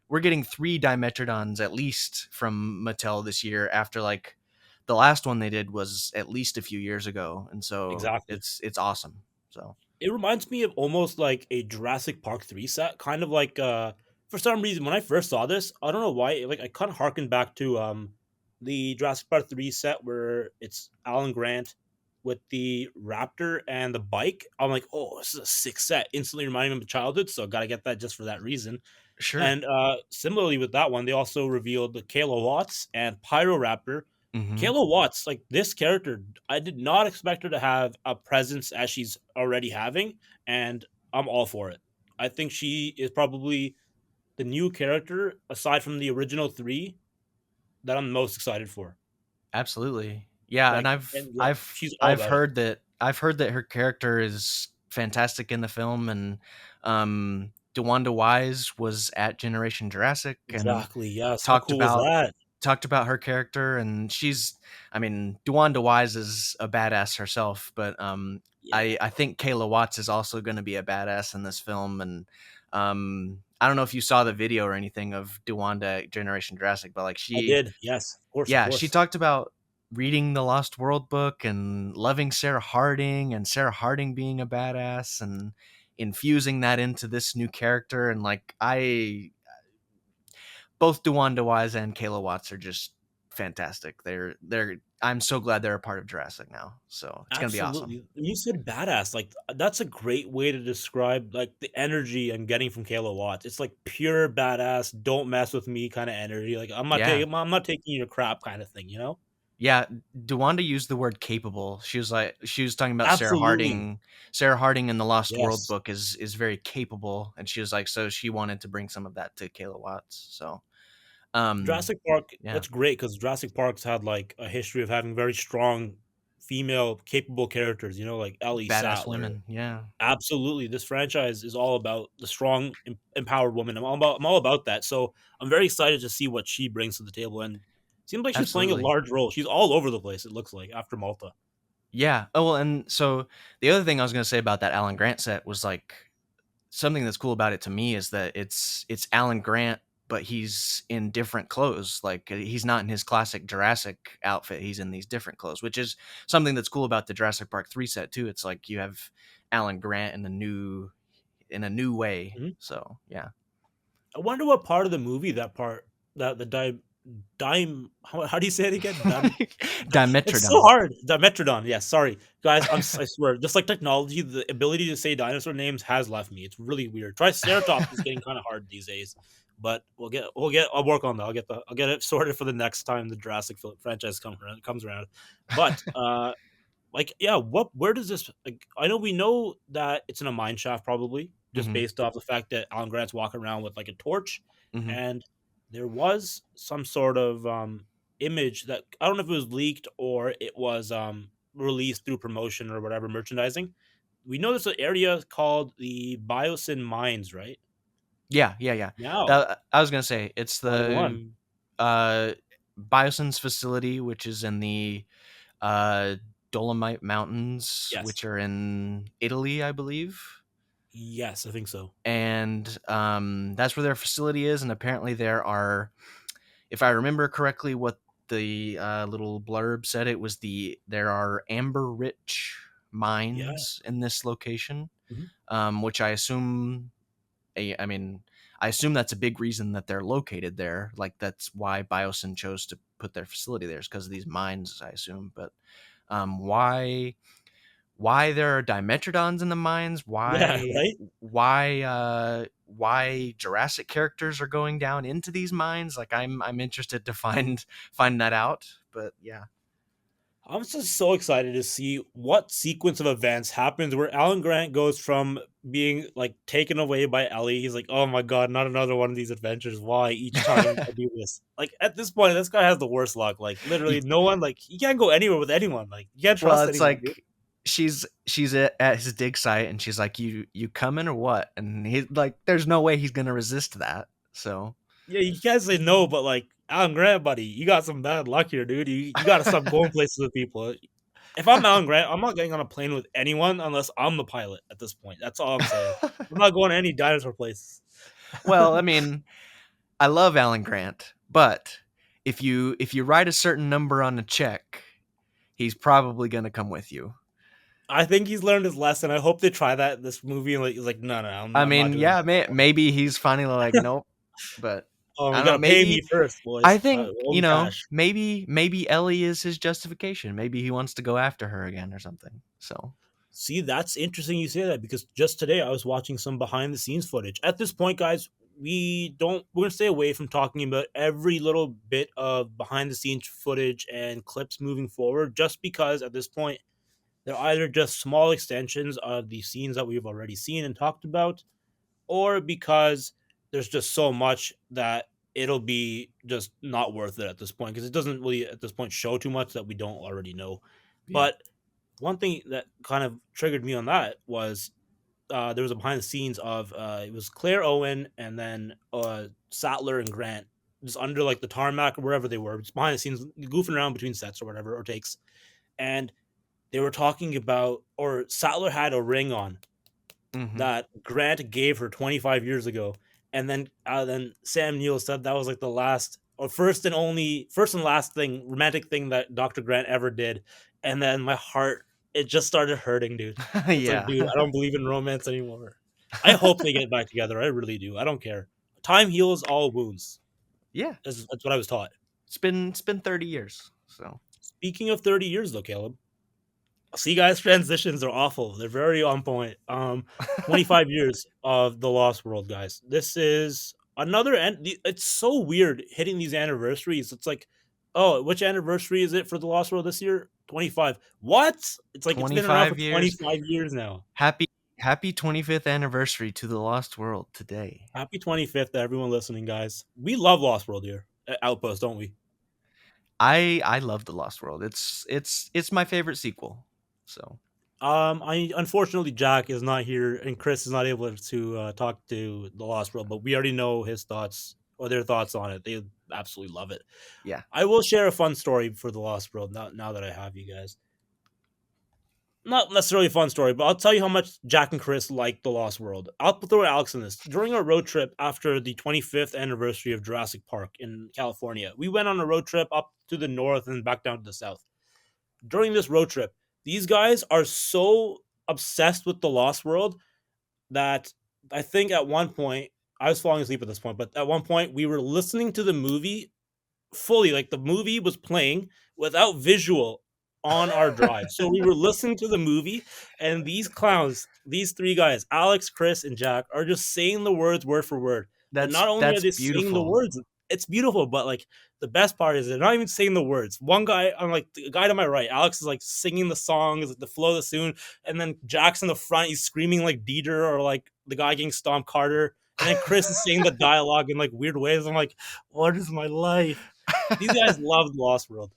[SPEAKER 2] we're getting three Dimetrodons at least from Mattel this year after like the last one they did was at least a few years ago, and so
[SPEAKER 1] Exactly.
[SPEAKER 2] it's awesome. So
[SPEAKER 1] It reminds me of almost like a Jurassic Park 3 set, kind of like for some reason when I first saw this, I don't know why, like I kind of harkened back to the Jurassic Park 3 set where it's Alan Grant with the Raptor and the bike. I'm like, "Oh, this is a sick set." Instantly reminding me of childhood, so got to get that just for that reason.
[SPEAKER 2] sure.
[SPEAKER 1] And similarly with that one, they also revealed the Kayla Watts and Pyroraptor.
[SPEAKER 2] Hmm.
[SPEAKER 1] Kayla Watts, like this character, I did not expect her to have a presence as she's already having, and I'm all for it. I think she is probably the new character aside from the original three that I'm most excited for.
[SPEAKER 2] Absolutely. Yeah, and
[SPEAKER 1] Like, and yeah, she's all
[SPEAKER 2] I've
[SPEAKER 1] about it.
[SPEAKER 2] heard that her character is fantastic in the film, and DeWanda Wise was at Generation Jurassic and
[SPEAKER 1] Exactly. Yes. How
[SPEAKER 2] talked
[SPEAKER 1] cool was
[SPEAKER 2] about
[SPEAKER 1] that?
[SPEAKER 2] her character, and she's I mean, DeWanda Wise is a badass herself, but
[SPEAKER 1] Yeah,
[SPEAKER 2] I think Kayla Watts is also going to be a badass in this film, and I don't know if you saw the video or anything of DeWanda at Generation Jurassic, but like
[SPEAKER 1] I did. Yes, of course, of
[SPEAKER 2] yeah, she
[SPEAKER 1] course.
[SPEAKER 2] talked about reading the Lost World book and loving Sarah Harding and Sarah Harding being a badass and infusing that into this new character. And like I both DeWanda Wise and Kayla Watts are just fantastic. They're I'm so glad they're a part of Jurassic now. So it's gonna be awesome.
[SPEAKER 1] Absolutely. You said badass. Like that's a great way to describe like the energy I'm getting from Kayla Watts. It's like pure badass, don't mess with me kind of energy. Like
[SPEAKER 2] Yeah.
[SPEAKER 1] I'm not taking your crap kind of thing, you know?
[SPEAKER 2] Yeah, DeWanda used the word capable. She was talking about Sarah
[SPEAKER 1] Absolutely.
[SPEAKER 2] Harding. Sarah Harding in the Lost World
[SPEAKER 1] Yes.
[SPEAKER 2] book is very capable, and she was like, so she wanted to bring some of that to Kayla Watts. So, um,
[SPEAKER 1] Jurassic Park,
[SPEAKER 2] yeah,
[SPEAKER 1] that's great because Jurassic Park's had like a history of having very strong female capable characters, you know, like Ellie
[SPEAKER 2] badass
[SPEAKER 1] Sattler.
[SPEAKER 2] women. Yeah,
[SPEAKER 1] Absolutely. This franchise is all about the strong, empowered woman. I'm all about that. So I'm very excited to see what she brings to the table. And seems like she's playing a
[SPEAKER 2] absolutely.
[SPEAKER 1] large role. She's all over the place, it looks like, after Malta.
[SPEAKER 2] Yeah. Oh well, and so the other thing I was gonna say about that Alan Grant set was like something that's cool about it to me is that it's Alan Grant, but he's in different clothes. Like he's not in his classic Jurassic outfit. He's in these different clothes, which is something that's cool about the Jurassic Park 3 set too. It's like you have Alan Grant in a new way.
[SPEAKER 1] Mhm.
[SPEAKER 2] So yeah.
[SPEAKER 1] I wonder what part of the movie that part, that the how do you say it again? It's so
[SPEAKER 2] Dimetrodon.
[SPEAKER 1] hard. Dimetrodon. Yes, sorry, guys. I swear, just like technology, the ability to say dinosaur names has left me. It's really weird. Triceratops is getting kind of hard these days, but I'll work on that. I'll get it sorted for the next time the Jurassic franchise comes around. But like, yeah, where does this? Like, I know we know that it's in a mine shaft, probably just
[SPEAKER 2] Hmm.
[SPEAKER 1] based off the fact that Alan Grant's walking around with like a torch,
[SPEAKER 2] Hmm.
[SPEAKER 1] and there was some sort of image that I don't know if it was leaked or it was released through promotion or whatever merchandising. We know there's an area called the Biosyn Mines, right?
[SPEAKER 2] Yeah, yeah, yeah.
[SPEAKER 1] Now,
[SPEAKER 2] That I was gonna say it's
[SPEAKER 1] go on.
[SPEAKER 2] the uh Biosyn's facility, which is in the uh, Dolomite Mountains,
[SPEAKER 1] Yes,
[SPEAKER 2] which are in Italy, I believe.
[SPEAKER 1] yes, I think so.
[SPEAKER 2] And that's where their facility is. And apparently, there are, if I remember correctly, what the little blurb said, it was there are amber rich
[SPEAKER 1] Yeah.
[SPEAKER 2] mines in this location,
[SPEAKER 1] Mhm.
[SPEAKER 2] which I assume. I mean, I assume that's a big reason that they're located there. Like that's why Biosyn chose to put their facility there, is because of these mines, I assume. But why there are dimetrodons in the mines,
[SPEAKER 1] Yeah, right.
[SPEAKER 2] why Jurassic characters are going down into these mines, like I'm interested to find that out. But yeah.
[SPEAKER 1] I'm just so excited to see what sequence of events happens where Alan Grant goes from being like taken away by Ellie. He's like, "Oh my god, not another one of these adventures. Why each time I do this?" Like at this point, this guy has the worst luck. Like
[SPEAKER 2] You-
[SPEAKER 1] literally, no one like he can't go anywhere with anyone. Like you can't
[SPEAKER 2] well,
[SPEAKER 1] trust
[SPEAKER 2] it's
[SPEAKER 1] anyone, dude.
[SPEAKER 2] like she's at his dig site and she's like, you coming or what? And he's like, there's no way he's gonna resist that. So
[SPEAKER 1] Yeah, you can't say no, but like Alan Grant, buddy, you got some bad luck here, dude. You got to stop going places with people. If I'm Alan Grant, I'm not getting on a plane with anyone unless I'm the pilot at this point. That's all I'm saying. I'm not going to any dinosaur places.
[SPEAKER 2] well, I mean, I love Alan Grant, but if you write a certain number on a check, he's probably gonna come with you.
[SPEAKER 1] I think he's learned his lesson. I hope they try that in this movie. And like, he's like, no, no,
[SPEAKER 2] I
[SPEAKER 1] I'm not
[SPEAKER 2] mean,
[SPEAKER 1] doing
[SPEAKER 2] yeah,
[SPEAKER 1] that anymore.
[SPEAKER 2] maybe he's finally like, nope. But
[SPEAKER 1] Oh,
[SPEAKER 2] I
[SPEAKER 1] you
[SPEAKER 2] don't know.
[SPEAKER 1] got to pay me
[SPEAKER 2] Maybe
[SPEAKER 1] first,
[SPEAKER 2] I
[SPEAKER 1] boys.
[SPEAKER 2] think
[SPEAKER 1] Owe me cash.
[SPEAKER 2] maybe Ellie is his justification. Maybe he wants to go after her again or something. So
[SPEAKER 1] See, that's interesting you say that because just today I was watching some behind the scenes footage. At this point, guys, we're gonna stay away from talking about every little bit of behind the scenes footage and clips moving forward, just because at this point they're either just small extensions of the scenes that we've already seen and talked about, or because there's just so much that it'll be just not worth it at this point because it doesn't really at this point show too much that we don't already know.
[SPEAKER 2] yeah.
[SPEAKER 1] But one thing that kind of triggered me on that was there was a behind the scenes of it was Claire Owen and then Sattler and Grant just under like the tarmac or wherever they were, just behind the scenes goofing around between sets or whatever or takes, and they were talking about or Sattler had a ring on
[SPEAKER 2] Hmm.
[SPEAKER 1] that Grant gave her 25 years ago, and then Sam Neill said that was like the last or first and last thing romantic thing that Dr. Grant ever did, and then my heart it just started hurting, dude. It's like,
[SPEAKER 2] Yeah.
[SPEAKER 1] dude, I don't believe in romance anymore. I hope they get back together. I really do. I don't care. Time heals all wounds.
[SPEAKER 2] Yeah.
[SPEAKER 1] That's what I was taught.
[SPEAKER 2] It's been 30 years. So
[SPEAKER 1] Speaking of 30 years though, Caleb, see guys transitions are awful, they're very on point. 25 years of the Lost World, guys. This is another and it's so weird hitting these anniversaries. It's like Oh, which anniversary is it for the Lost World this year? 25. What? It's like it's been around for
[SPEAKER 2] 25 years.
[SPEAKER 1] 25 years now.
[SPEAKER 2] Happy happy 25th anniversary to the Lost World today.
[SPEAKER 1] Happy 25th to everyone listening, guys. We love Lost World here at Outpost, don't we?
[SPEAKER 2] I love the Lost World. It's my favorite sequel. So
[SPEAKER 1] I unfortunately Jack is not here and Chris is not able to talk to the Lost World, but we already know his thoughts or their thoughts on it. They absolutely love it.
[SPEAKER 2] yeah.
[SPEAKER 1] I will share a fun story for the Lost World now that I have you guys. Not necessarily a fun story, but I'll tell you how much Jack and Chris like The Lost World. I'll throw Alex in this. During our road trip after the 25th anniversary of Jurassic Park in California, we went on a road trip up to the north and back down to the south. During this road trip, these guys are so obsessed with The Lost World that I think at one point, I was falling asleep at this point, but at one point we were listening to the movie fully, like the movie was playing without visual on our drive. So we were listening to the movie, and these clowns, these three guys, Alex, Chris, and Jack, are just saying the words word for word. But not only are
[SPEAKER 2] That's
[SPEAKER 1] they saying the
[SPEAKER 2] beautiful.
[SPEAKER 1] words, it's beautiful, but like the best part is they're not even saying the words. One guy, I'm like the guy to my right, Alex is like singing the songs, like the flow of the tune, and then Jack's in the front, he's screaming like Dieter or like the guy getting stomped Carter. And then Chris is saying the dialogue in like weird ways. I'm like, what is my life? These guys loved Lost World.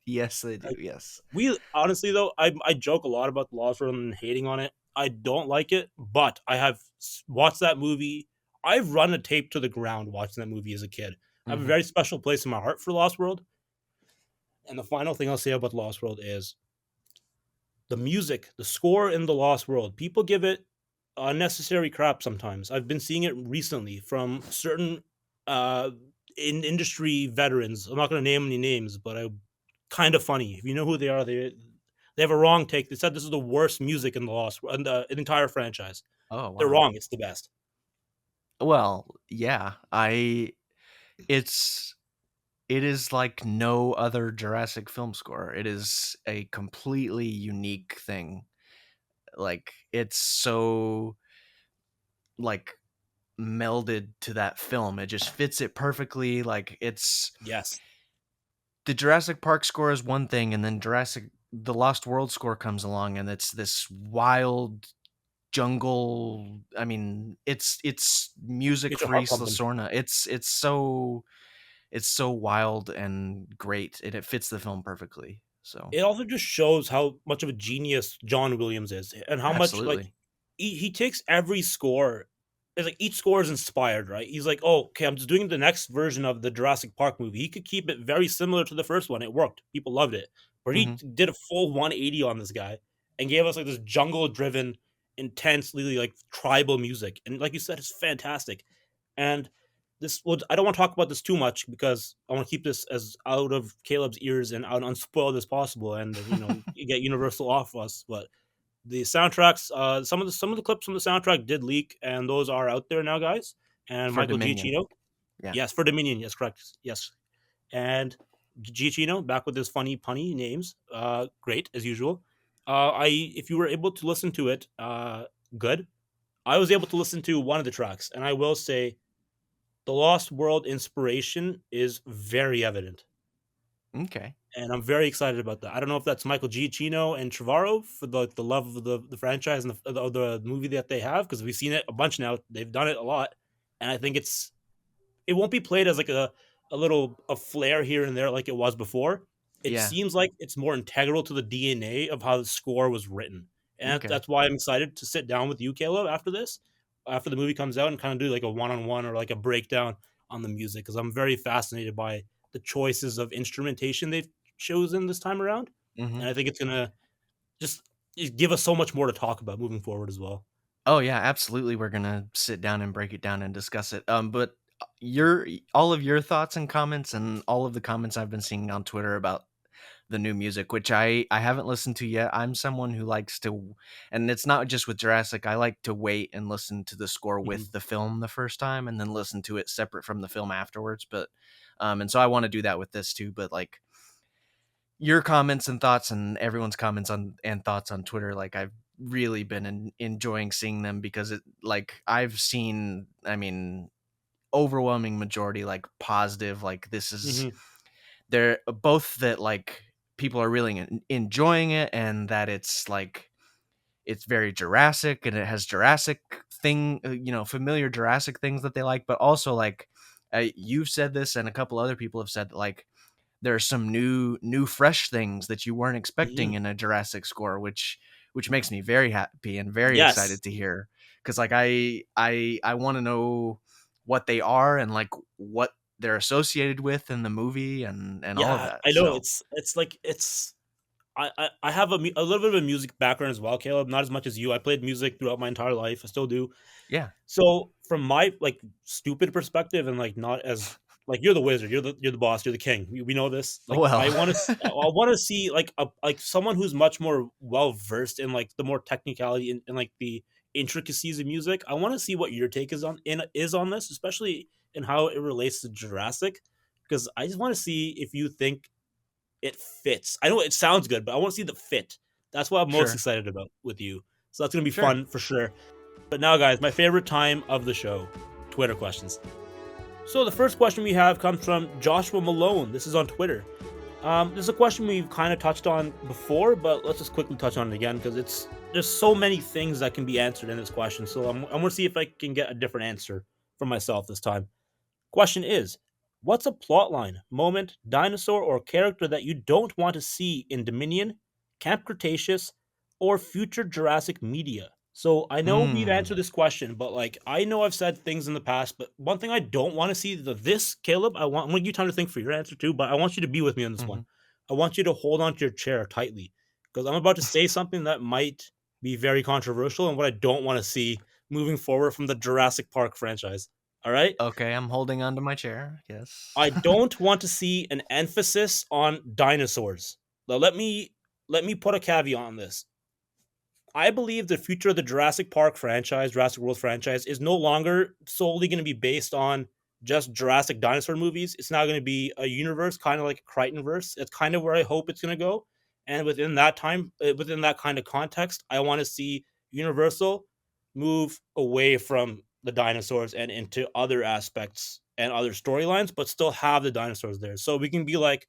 [SPEAKER 2] Yes, they do.
[SPEAKER 1] Like,
[SPEAKER 2] Yes.
[SPEAKER 1] we honestly though, I joke a lot about the Lost World and hating on it. I don't like it, but I have watched that movie. I've run a tape to the ground watching that movie as a kid. I have a
[SPEAKER 2] Mhm.
[SPEAKER 1] very special place in my heart for Lost World. And the final thing I'll say about Lost World is the music, the score in the Lost World. People give it unnecessary crap sometimes. I've been seeing it recently from certain uh in industry veterans. I'm not going to name any names, but I kind of funny. If you know who they are, they have a wrong take. They said this is the worst music in the Lost in the entire franchise.
[SPEAKER 2] Oh,
[SPEAKER 1] They're
[SPEAKER 2] wow.
[SPEAKER 1] wrong. It's the best.
[SPEAKER 2] Well, yeah. I it's it is like no other Jurassic film score. It is a completely unique thing. Like it's so like melded to that film. It just fits it perfectly. Like it's
[SPEAKER 1] Yes.
[SPEAKER 2] the Jurassic Park score is one thing, and then Jurassic the Lost World score comes along, and it's this wild jungle. I mean, it's music
[SPEAKER 1] Get your
[SPEAKER 2] for
[SPEAKER 1] heart
[SPEAKER 2] Isla
[SPEAKER 1] pumping.
[SPEAKER 2] Sorna. It's so wild and great, and it fits the film perfectly. So
[SPEAKER 1] It also just shows how much of a genius John Williams is and how much like
[SPEAKER 2] absolutely.
[SPEAKER 1] he takes every score. It's like each score is inspired, right? He's like, oh, okay, I'm just doing the next version of the Jurassic Park movie. He could keep it very similar to the first one. It worked. People loved it. But he
[SPEAKER 2] Hmm.
[SPEAKER 1] did a full 180 on this guy and gave us like this jungle driven, intensely like tribal music. And like you said, it's fantastic. And this well, I don't want to talk about this too much because I want to keep this as out of Caleb's ears and out unspoiled as possible, and you get Universal off us. But the soundtracks, some of the clips from the soundtrack did leak, and those are out there now, guys. And
[SPEAKER 2] For
[SPEAKER 1] Michael
[SPEAKER 2] Dominion.
[SPEAKER 1] Giacchino,
[SPEAKER 2] Yeah.
[SPEAKER 1] yes, for Dominion, yes, correct, yes, and Giacchino back with his funny punny names, great as usual. If you were able to listen to it, good. I was able to listen to one of the tracks, and I will say the Lost World inspiration is very evident,
[SPEAKER 2] Okay.
[SPEAKER 1] and I'm very excited about that. I don't know if that's Michael Giacchino and Trevorrow for the love of the franchise and the movie that they have because we've seen it a bunch now. They've done it a lot, and I think it won't be played as like a little a flair here and there like it was before. It
[SPEAKER 2] Yeah.
[SPEAKER 1] seems like it's more integral to the DNA of how the score was written, and
[SPEAKER 2] Okay.
[SPEAKER 1] that's why I'm excited to sit down with you, Caleb, after this, after the movie comes out, and kind of do like a one-on-one or like a breakdown on the music because I'm very fascinated by the choices of instrumentation they've chosen this time around,
[SPEAKER 2] Hmm.
[SPEAKER 1] and I think it's gonna just give us so much more to talk about moving forward as well.
[SPEAKER 2] Oh yeah, absolutely. We're gonna sit down and break it down and discuss it. But your all of your thoughts and comments, and all of the comments I've been seeing on Twitter about the new music, which I haven't listened to yet. I'm someone who likes to, and it's not just with Jurassic. I like to wait and listen to the score
[SPEAKER 1] Mhm.
[SPEAKER 2] with the film the first time, and then listen to it separate from the film afterwards. But, and so I want to do that with this too. But like your comments and thoughts, and everyone's comments on and thoughts on Twitter, like I've really been enjoying seeing them because it like I've seen. I mean, overwhelming majority like positive. Like this is
[SPEAKER 1] Mhm.
[SPEAKER 2] they're both that like people are really enjoying it, and that it's like it's very Jurassic and it has Jurassic thing, familiar Jurassic things that they like, but also like you've said this and a couple other people have said that like there are some new fresh things that you weren't expecting
[SPEAKER 1] Mhm.
[SPEAKER 2] in a Jurassic score, which makes me very happy and very
[SPEAKER 1] Yes.
[SPEAKER 2] excited to hear, because like I want to know what they are and like what they're associated with in the movie and all of
[SPEAKER 1] Yeah,
[SPEAKER 2] that.
[SPEAKER 1] I know,
[SPEAKER 2] So
[SPEAKER 1] it's like it's I have a little bit of a music background as well, Caleb, not as much as you. I played music throughout my entire life, I still do.
[SPEAKER 2] yeah.
[SPEAKER 1] So, from my, like, stupid perspective and, like, not as like, you're the wizard, you're the boss, you're the king, we know this, like,
[SPEAKER 2] Well,
[SPEAKER 1] I wanna see, like, a like, someone who's much more well-versed in, like, the more technicality and, like, the intricacies of music. I wanna see what your take is on this, especially in how it relates to Jurassic, because I just wanna see if you think it fits. I know it sounds good, but I wanna see the fit. That's what I'm most
[SPEAKER 2] sure,
[SPEAKER 1] excited about with you. So that's gonna be
[SPEAKER 2] sure.
[SPEAKER 1] fun for sure. But now, guys, my favorite time of the show, Twitter questions. So the first question we have comes from Joshua Malone. This is on Twitter. This is a question we've kind of touched on before, but let's just quickly touch on it again because there's so many things that can be answered in this question. So I'm going to see if I can get a different answer for myself this time. Question is, what's a plotline, moment, dinosaur, or character that you don't want to see in Dominion, Camp Cretaceous, or future Jurassic media? So I know we've answered
[SPEAKER 2] Mm.
[SPEAKER 1] this question, but like I know I've said things in the past, but one thing I don't want to see this, Caleb, I'm gonna give you time to think for your answer too, but I want you to be with me on this one.
[SPEAKER 2] Hmm.
[SPEAKER 1] I want you to hold on to your chair tightly because I'm about to say something that might be very controversial and what I don't want to see moving forward from the Jurassic Park franchise. All right?
[SPEAKER 2] Okay, I'm holding onto my chair. Yes.
[SPEAKER 1] I don't want to see an emphasis on dinosaurs. Now let me put a caveat on this. I believe the future of the Jurassic Park franchise, Jurassic World franchise, is no longer solely going to be based on just Jurassic dinosaur movies. It's now going to be a universe, kind of like a Crichtonverse. It's kind of where I hope it's going to go. And within that kind of context, I want to see Universal move away from the dinosaurs and into other aspects and other storylines, but still have the dinosaurs there. So we can be like,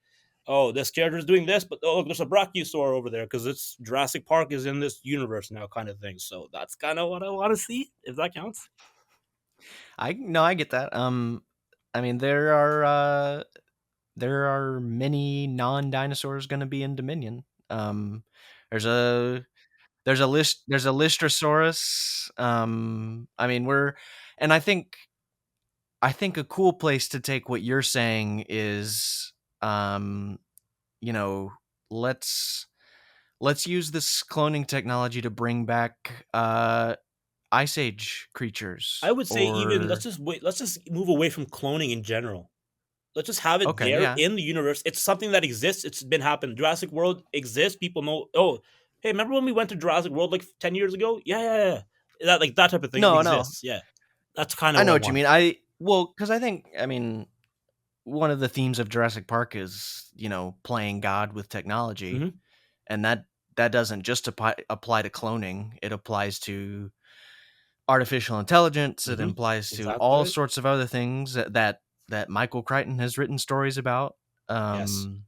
[SPEAKER 1] oh, this character is doing this, but oh, look, there's a brachiosaur over there because it's Jurassic Park is in this universe now, kind of thing. So that's kind of what I want to see, if that counts.
[SPEAKER 2] I no, I get that. I mean there are many non-dinosaurs going to be in Dominion. There's a there's a Lystrosaurus. I mean and I think a cool place to take what you're saying is, um, you know, let's let's use this cloning technology to bring back Ice Age
[SPEAKER 1] I
[SPEAKER 2] creatures.
[SPEAKER 1] would say even
[SPEAKER 2] Or
[SPEAKER 1] let's just move away from cloning in general. Let's just have it
[SPEAKER 2] okay,
[SPEAKER 1] there
[SPEAKER 2] yeah,
[SPEAKER 1] in the universe. It's something that exists. It's been happening. Jurassic World exists. People know. Oh, hey, remember when we went to Jurassic World like 10 years ago? Yeah, yeah, yeah. That type of thing. It
[SPEAKER 2] no,
[SPEAKER 1] exists. Yeah, that's kind of
[SPEAKER 2] I
[SPEAKER 1] what
[SPEAKER 2] know
[SPEAKER 1] I
[SPEAKER 2] what you
[SPEAKER 1] want.
[SPEAKER 2] mean. Because I mean, one of the themes of Jurassic Park is playing God with technology,
[SPEAKER 1] Hmm.
[SPEAKER 2] and that doesn't just apply to cloning. It applies to artificial intelligence. It
[SPEAKER 1] Hmm.
[SPEAKER 2] applies to
[SPEAKER 1] Exactly
[SPEAKER 2] all
[SPEAKER 1] right.
[SPEAKER 2] sorts of other things that Michael Crichton has written stories about.
[SPEAKER 1] Yes.
[SPEAKER 2] Um,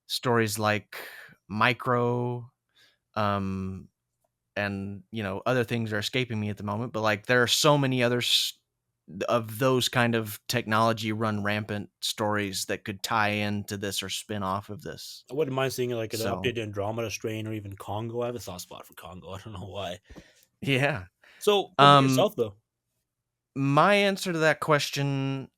[SPEAKER 2] Stories like Micro, um, and other things are escaping me at the moment. But like there are so many others of those kind of technology run rampant stories that could tie into this or spin off of this.
[SPEAKER 1] I wouldn't mind seeing like an
[SPEAKER 2] So
[SPEAKER 1] updated Andromeda strain or even Congo. I have a soft spot for Congo. I don't know why.
[SPEAKER 2] yeah.
[SPEAKER 1] So, what about
[SPEAKER 2] Um,
[SPEAKER 1] yourself though?
[SPEAKER 2] my answer to that question,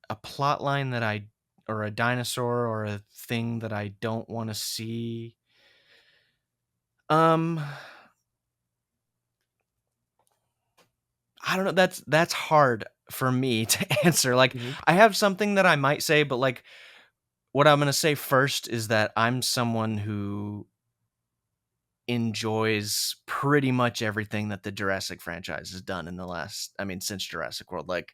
[SPEAKER 2] a plot line that I or a dinosaur or a thing that I don't want to see. Um, I don't know. That's hard for me to answer. Like
[SPEAKER 1] Hmm.
[SPEAKER 2] I have something that I might say, but like what I'm gonna say first is that I'm someone who enjoys pretty much everything that the Jurassic franchise has done in the last, I mean, since Jurassic World. Like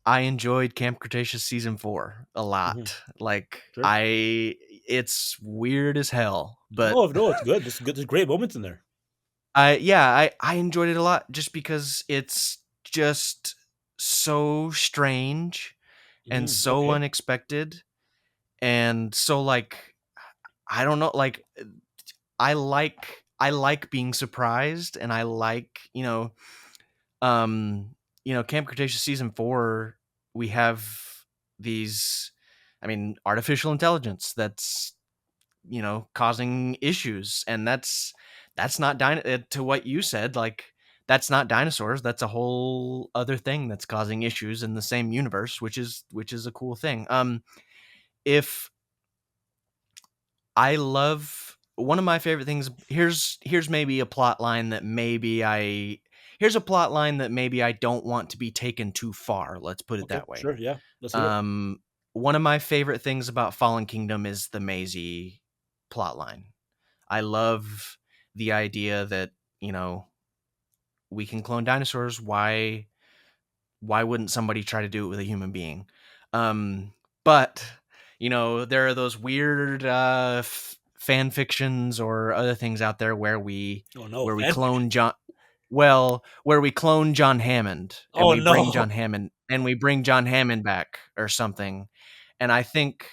[SPEAKER 2] I enjoyed Camp Cretaceous season 4 a
[SPEAKER 1] Hmm.
[SPEAKER 2] lot. Like
[SPEAKER 1] Sure.
[SPEAKER 2] it's weird as hell, but
[SPEAKER 1] No, no, it's good. This is good. There's great moments in there.
[SPEAKER 2] I enjoyed it a lot just because it's just so strange and so
[SPEAKER 1] Okay.
[SPEAKER 2] unexpected, and so like I don't know, like I like being surprised, and I like, Camp Cretaceous season 4, we have these, I mean, artificial intelligence that's, causing issues, and that's not to what you said, like that's not dinosaurs, that's a whole other thing that's causing issues in the same universe, which is a cool thing. If I love one of my favorite things. Here's maybe a plot line that maybe I here's a plot line that maybe I don't want to be taken too far. Let's put it
[SPEAKER 1] Okay.
[SPEAKER 2] that way.
[SPEAKER 1] Sure. Yeah. Let's hear it.
[SPEAKER 2] Um, One of my favorite things about Fallen Kingdom is the Maisie plot line. I love the idea that, you know we can clone dinosaurs. Why wouldn't somebody try to do it with a human being? But there are those weird fan fictions or other things out there where we
[SPEAKER 1] Oh no,
[SPEAKER 2] where we
[SPEAKER 1] fan
[SPEAKER 2] clone
[SPEAKER 1] fiction.
[SPEAKER 2] John. Well, where we clone John Hammond and
[SPEAKER 1] Oh
[SPEAKER 2] we bring
[SPEAKER 1] no.
[SPEAKER 2] John Hammond and we bring John Hammond back or something. And I think,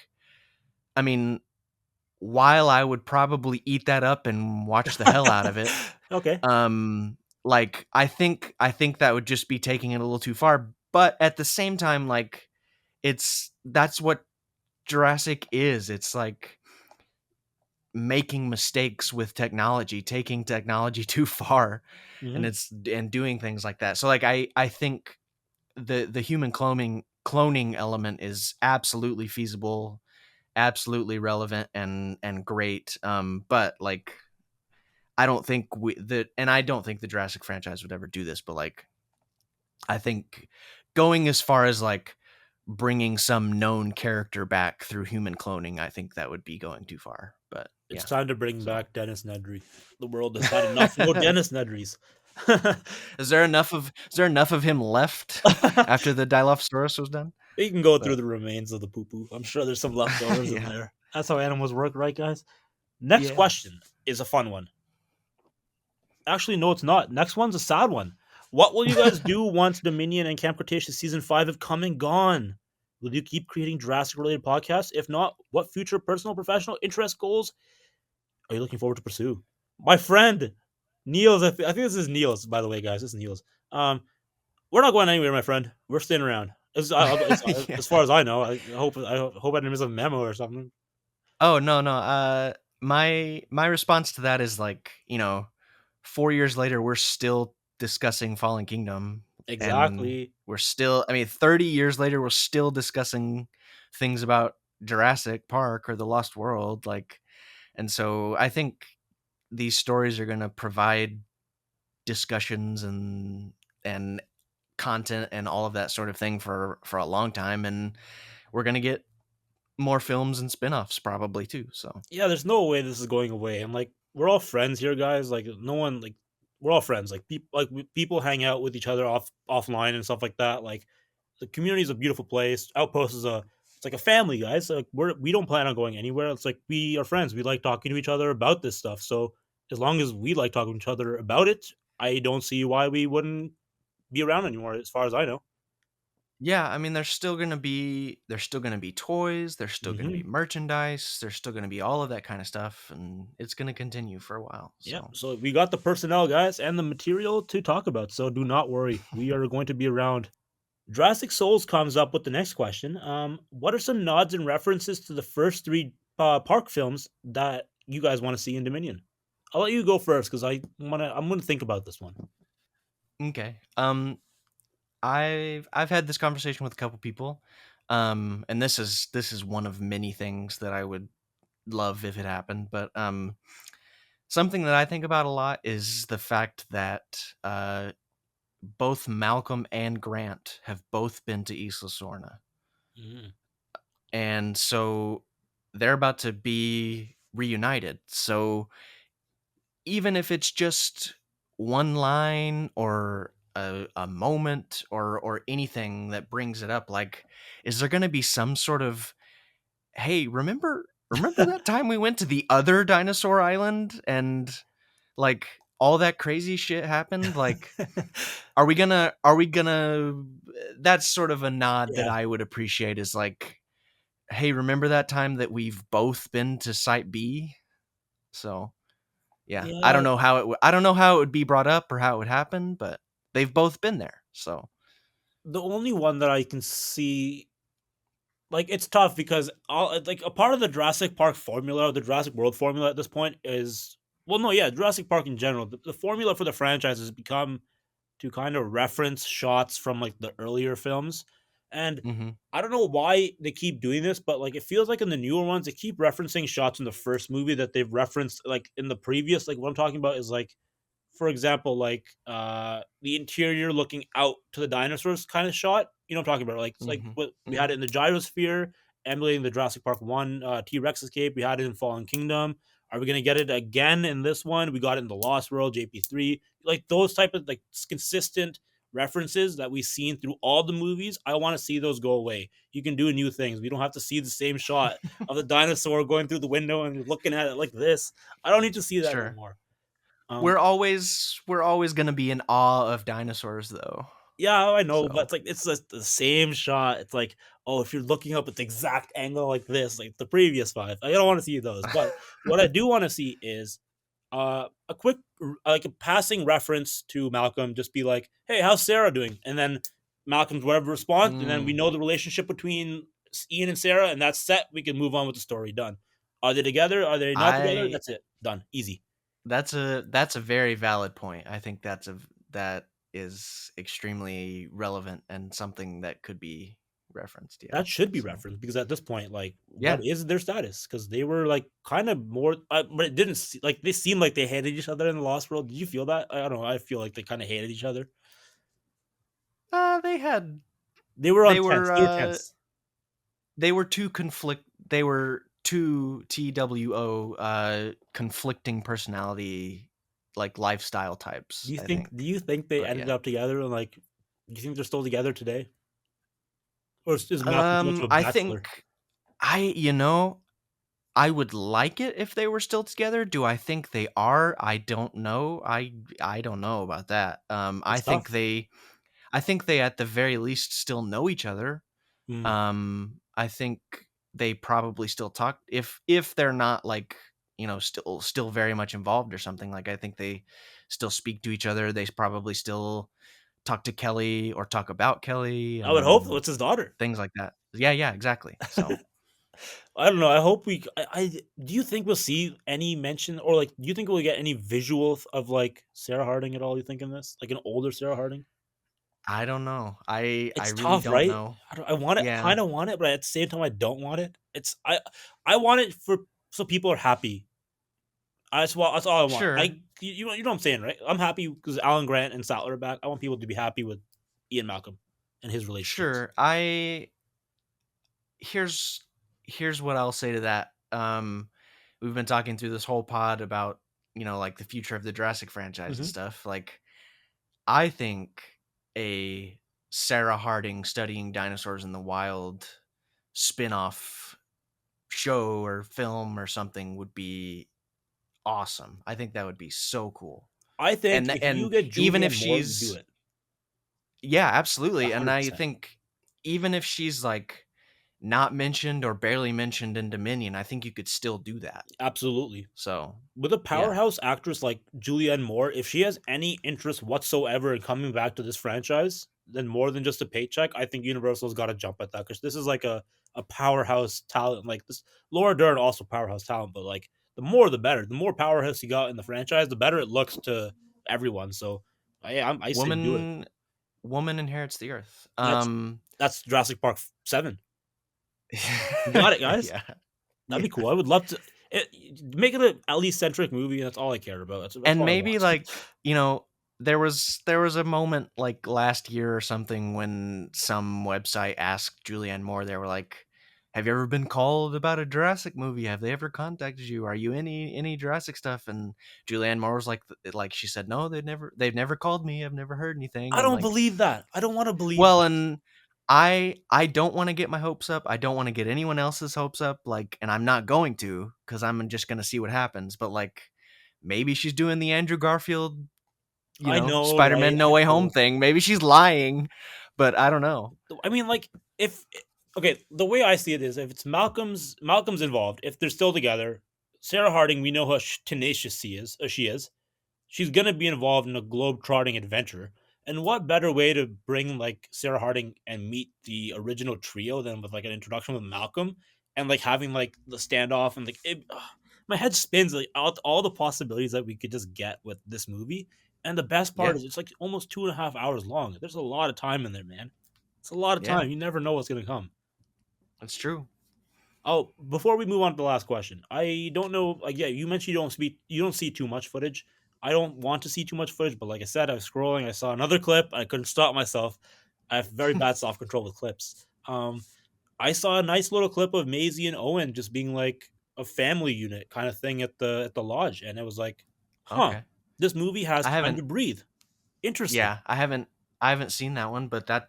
[SPEAKER 2] I mean, while I would probably eat that up and watch the hell out of it,
[SPEAKER 1] Okay.
[SPEAKER 2] like I think that would just be taking it a little too far. But at the same time, like that's what Jurassic is. It's like making mistakes with technology, taking technology too far, and
[SPEAKER 1] Hmm.
[SPEAKER 2] doing things like that. So like I think the human cloning element is absolutely feasible, absolutely relevant, and great. But like I don't think the Jurassic franchise would ever do this, but like I think going as far as like bringing some known character back through human cloning, I think that would be going too far. But
[SPEAKER 1] It's
[SPEAKER 2] yeah,
[SPEAKER 1] time to bring
[SPEAKER 2] so
[SPEAKER 1] back Dennis Nedry. The world has had enough. No Dennis Nedrys.
[SPEAKER 2] is there enough of him left after the Dilophosaurus was done?
[SPEAKER 1] You can go through
[SPEAKER 2] But
[SPEAKER 1] the remains of the poo poo. I'm sure there's some leftovers in
[SPEAKER 2] yeah,
[SPEAKER 1] there. That's how animals work, right, guys? Next
[SPEAKER 2] yeah.
[SPEAKER 1] question is a fun one. Actually, no, it's not. Next one's a sad one. What will you guys do once Dominion and Camp Cretaceous season 5 have come and gone? Will you keep creating Jurassic related podcasts? If not, what future personal, professional interest goals are you looking forward to pursue? My friend, Niels, I think this is Niels, by the way, guys. This is Niels. Um, we're not going anywhere, my friend. We're staying around. As
[SPEAKER 2] Yeah.
[SPEAKER 1] far as I know, I hope I didn't miss a memo or something.
[SPEAKER 2] Oh, no, no. My response to that is like, 4 years later, we're still discussing Fallen Kingdom, and
[SPEAKER 1] Exactly.
[SPEAKER 2] we're still. I mean, 30 years later, we're still discussing things about Jurassic Park or the Lost World. Like, and so I think these stories are going to provide discussions and content and all of that sort of thing for a long time, and we're going to get more films and spin-offs probably too. So
[SPEAKER 1] Yeah, there's no way this is going away. And like, we're all friends here, guys. Like, no one like we're all friends. Like, people hang out with each other offline and stuff like that. Like, the community is a beautiful place. Outpost is a it's like a family, guys. Like, we don't plan on going anywhere. It's like we are friends. We like talking to each other about this stuff. So as long as we like talking to each other about it, I don't see why we wouldn't be around anymore. As far as I know.
[SPEAKER 2] yeah, I mean, there's still gonna be toys, there's still gonna be
[SPEAKER 1] Hmm.
[SPEAKER 2] merchandise, there's still gonna be all of that kind of stuff, and it's gonna continue for a while.
[SPEAKER 1] Yeah.
[SPEAKER 2] So
[SPEAKER 1] So we got the personnel, guys, and the material to talk about. So do not worry. We are going to be around. Jurassic Souls comes up with the next question. What are some nods and references to the first three park films that you guys want to see in Dominion? I'll let you go first because I'm gonna think about this one.
[SPEAKER 2] okay, I've had this conversation with a couple people, and this is one of many things that I would love if it happened. But something that I think about a lot is the fact that both Malcolm and Grant have both been to Isla Sorna,
[SPEAKER 1] Mhm.
[SPEAKER 2] and so they're about to be reunited. So even if it's just one line or a moment or anything that brings it up, like, is there going to be some sort of, hey, remember that time we went to the other dinosaur island, and like all that crazy shit happened, like, are we gonna that's sort of a nod that
[SPEAKER 1] Yeah.
[SPEAKER 2] I would appreciate, is like, hey, remember that time that we've both been to Site B? So yeah,
[SPEAKER 1] Yeah.
[SPEAKER 2] I don't know how it would be brought up or how it would happen, but they've both been there. So
[SPEAKER 1] The only one that I can see, like, it's tough because all like a part of the Jurassic Park formula, the Jurassic World formula at this point is, well, no, yeah, Jurassic Park in general. The formula for the franchise has become to kind of reference shots from like the earlier films. And
[SPEAKER 2] mhm,
[SPEAKER 1] I don't know why they keep doing this, but like it feels like in the newer ones, they keep referencing shots in the first movie that they've referenced like in the previous. Like what I'm talking about is like, for example, like the interior looking out to the dinosaurs kind of shot. You know what I'm talking about? Like it's like
[SPEAKER 2] mhm,
[SPEAKER 1] what we had it
[SPEAKER 2] mhm.
[SPEAKER 1] in the gyrosphere, emulating the Jurassic Park one T Rex escape. We had it in Fallen Kingdom. Are we gonna get it again in this one? We got it in the Lost World, JP3. Like those type of like consistent references that we've seen through all the movies. I want to see those go away. You can do new things. We don't have to see the same shot of the dinosaur going through the window and looking at it like this. I don't need to see that no
[SPEAKER 2] Sure.
[SPEAKER 1] more. Um,
[SPEAKER 2] We're always gonna be in awe of dinosaurs, though.
[SPEAKER 1] Yeah, I know, but
[SPEAKER 2] So
[SPEAKER 1] it's like it's just the same shot. It's like, oh, if you're looking up at the exact angle like this, like the previous five, I don't want to see those. But what I do want to see is a quick like a passing reference to Malcolm, just be like, "Hey, how's Sarah doing?" And then Malcolm's whatever response, and then we
[SPEAKER 2] mm,
[SPEAKER 1] know the relationship between Ian and Sarah, and that's set. We can move on with the story. Done. Are they together? Are they not together?
[SPEAKER 2] I
[SPEAKER 1] That's it. Done. Easy.
[SPEAKER 2] that's a very valid point. I think that is extremely relevant and something that could be referenced. Yeah.
[SPEAKER 1] That should be
[SPEAKER 2] So
[SPEAKER 1] referenced because at this point, like, what
[SPEAKER 2] yeah,
[SPEAKER 1] is their status? Because they were like kind of more, but it didn't like they seemed like they hated each other in the Lost World. Did you feel that? I don't know. I feel like they kind of hated each other.
[SPEAKER 2] they had
[SPEAKER 1] They were on
[SPEAKER 2] they
[SPEAKER 1] tense.
[SPEAKER 2] were
[SPEAKER 1] They were tense.
[SPEAKER 2] they were two conflict they were two TWO conflicting personality, like, lifestyle types, I think.
[SPEAKER 1] Do you think they
[SPEAKER 2] But
[SPEAKER 1] ended
[SPEAKER 2] yeah.
[SPEAKER 1] up together? And like, do you think they're still together today, or is Malcolm too much of a
[SPEAKER 2] I
[SPEAKER 1] bachelor?
[SPEAKER 2] think I you know, I would like it if they were still together. Do I think they are? I don't know. I don't know about that.
[SPEAKER 1] It's tough.
[SPEAKER 2] I think they at the very least still know each other.
[SPEAKER 1] Mm.
[SPEAKER 2] I think they probably still talk, if they're not, like, still very much involved or something. Like, I think they still speak to each other. They probably still talk to Kelly or talk about Kelly,
[SPEAKER 1] I would hope so. It's his daughter.
[SPEAKER 2] things like that. Yeah, yeah, exactly. So
[SPEAKER 1] I don't know. I hope we. I do you think we'll see any mention or like? Do you think we'll get any visual of like Sarah Harding at all? You think in this, like an older Sarah Harding?
[SPEAKER 2] I don't know. I
[SPEAKER 1] It's
[SPEAKER 2] really
[SPEAKER 1] tough,
[SPEAKER 2] don't
[SPEAKER 1] right?
[SPEAKER 2] know.
[SPEAKER 1] I want it.
[SPEAKER 2] Yeah,
[SPEAKER 1] Kind of want it, but at the same time, I don't want it. I want it for so people are happy. That's all I want.
[SPEAKER 2] sure,
[SPEAKER 1] You know what I'm saying, right? I'm happy because Alan Grant and Sattler are back. I want people to be happy with Ian Malcolm and his relationships.
[SPEAKER 2] sure. I here's here's what I'll say to that. We've been talking through this whole pod about, like, the future of the Jurassic franchise and
[SPEAKER 1] Hmm.
[SPEAKER 2] stuff. Like, I think a Sarah Harding studying dinosaurs in the wild spin-off show or film or something would be awesome. I think that would be so cool.
[SPEAKER 1] I think
[SPEAKER 2] And
[SPEAKER 1] if you
[SPEAKER 2] and
[SPEAKER 1] get
[SPEAKER 2] even if
[SPEAKER 1] Julianne Moore, you do
[SPEAKER 2] she's
[SPEAKER 1] it
[SPEAKER 2] yeah, absolutely. And I
[SPEAKER 1] 100%.
[SPEAKER 2] think even if she's, like, not mentioned or barely mentioned in Dominion, I think you could still do that.
[SPEAKER 1] Absolutely.
[SPEAKER 2] So,
[SPEAKER 1] With a
[SPEAKER 2] yeah.
[SPEAKER 1] powerhouse actress like Julianne Moore, if she has any interest whatsoever in coming back to this franchise, then more than just a paycheck, I think Universal's got to jump at that because this is like a powerhouse talent. Like this, Laura Dern also powerhouse talent, but like the more the better. The more powerhouse you got in the franchise, the better it looks to everyone. So I say do it.
[SPEAKER 2] Woman woman inherits the earth.
[SPEAKER 1] That's that's Jurassic Park 7. You got it, guys.
[SPEAKER 2] Yeah.
[SPEAKER 1] That'd
[SPEAKER 2] Yeah.
[SPEAKER 1] be cool. I would love to make it a Ellie centric movie. That's all I care about. That's
[SPEAKER 2] And
[SPEAKER 1] all I
[SPEAKER 2] maybe,
[SPEAKER 1] want.
[SPEAKER 2] like, there was a moment, like, last year or something, when some website asked Julianne Moore. They were like, "Have you ever been called about a Jurassic movie? Have they ever contacted you? Are you any Jurassic stuff?" And Julianne Moore was like, she said, "No, they've never called me. I've never heard anything."
[SPEAKER 1] I
[SPEAKER 2] And,
[SPEAKER 1] don't
[SPEAKER 2] like,
[SPEAKER 1] believe that. I don't want to believe
[SPEAKER 2] well,
[SPEAKER 1] this.
[SPEAKER 2] and I don't want to get my hopes up. I don't want to get anyone else's hopes up. Like, and I'm not going to, because I'm just gonna see what happens. But, like, maybe she's doing the Andrew Garfield,
[SPEAKER 1] I know, right?
[SPEAKER 2] Spider-Man No
[SPEAKER 1] I
[SPEAKER 2] Way Home
[SPEAKER 1] know.
[SPEAKER 2] thing. Maybe she's lying, but I don't know.
[SPEAKER 1] I mean, like, if okay, the way I see it is, if it's Malcolm's involved, if they're still together, Sarah Harding, we know how tenacious she is. She's gonna be involved in a globe-trotting adventure. And what better way to bring like Sarah Harding and meet the original trio than with like an introduction with Malcolm and like having like the standoff and like my head spins like all the possibilities that we could just get with this movie. And the best part
[SPEAKER 2] Yeah,
[SPEAKER 1] is it's like almost 2.5 hours long. There's a lot of time in there, man. It's a lot of
[SPEAKER 2] yeah,
[SPEAKER 1] time. You never know what's gonna come.
[SPEAKER 2] that's true.
[SPEAKER 1] Oh, before we move on to the last question, I don't know. Like, yeah, you mentioned you don't see too much footage. I don't want to see too much footage, but like I said, I was scrolling. I saw another clip. I couldn't stop myself. I have very bad self control with clips. I saw a nice little clip of Maisie and Owen just being like a family unit kind of thing at the lodge, and it was like, huh,
[SPEAKER 2] Okay.
[SPEAKER 1] this movie has
[SPEAKER 2] I
[SPEAKER 1] time
[SPEAKER 2] haven't
[SPEAKER 1] to breathe. Interesting.
[SPEAKER 2] Yeah, I haven't seen that one, but that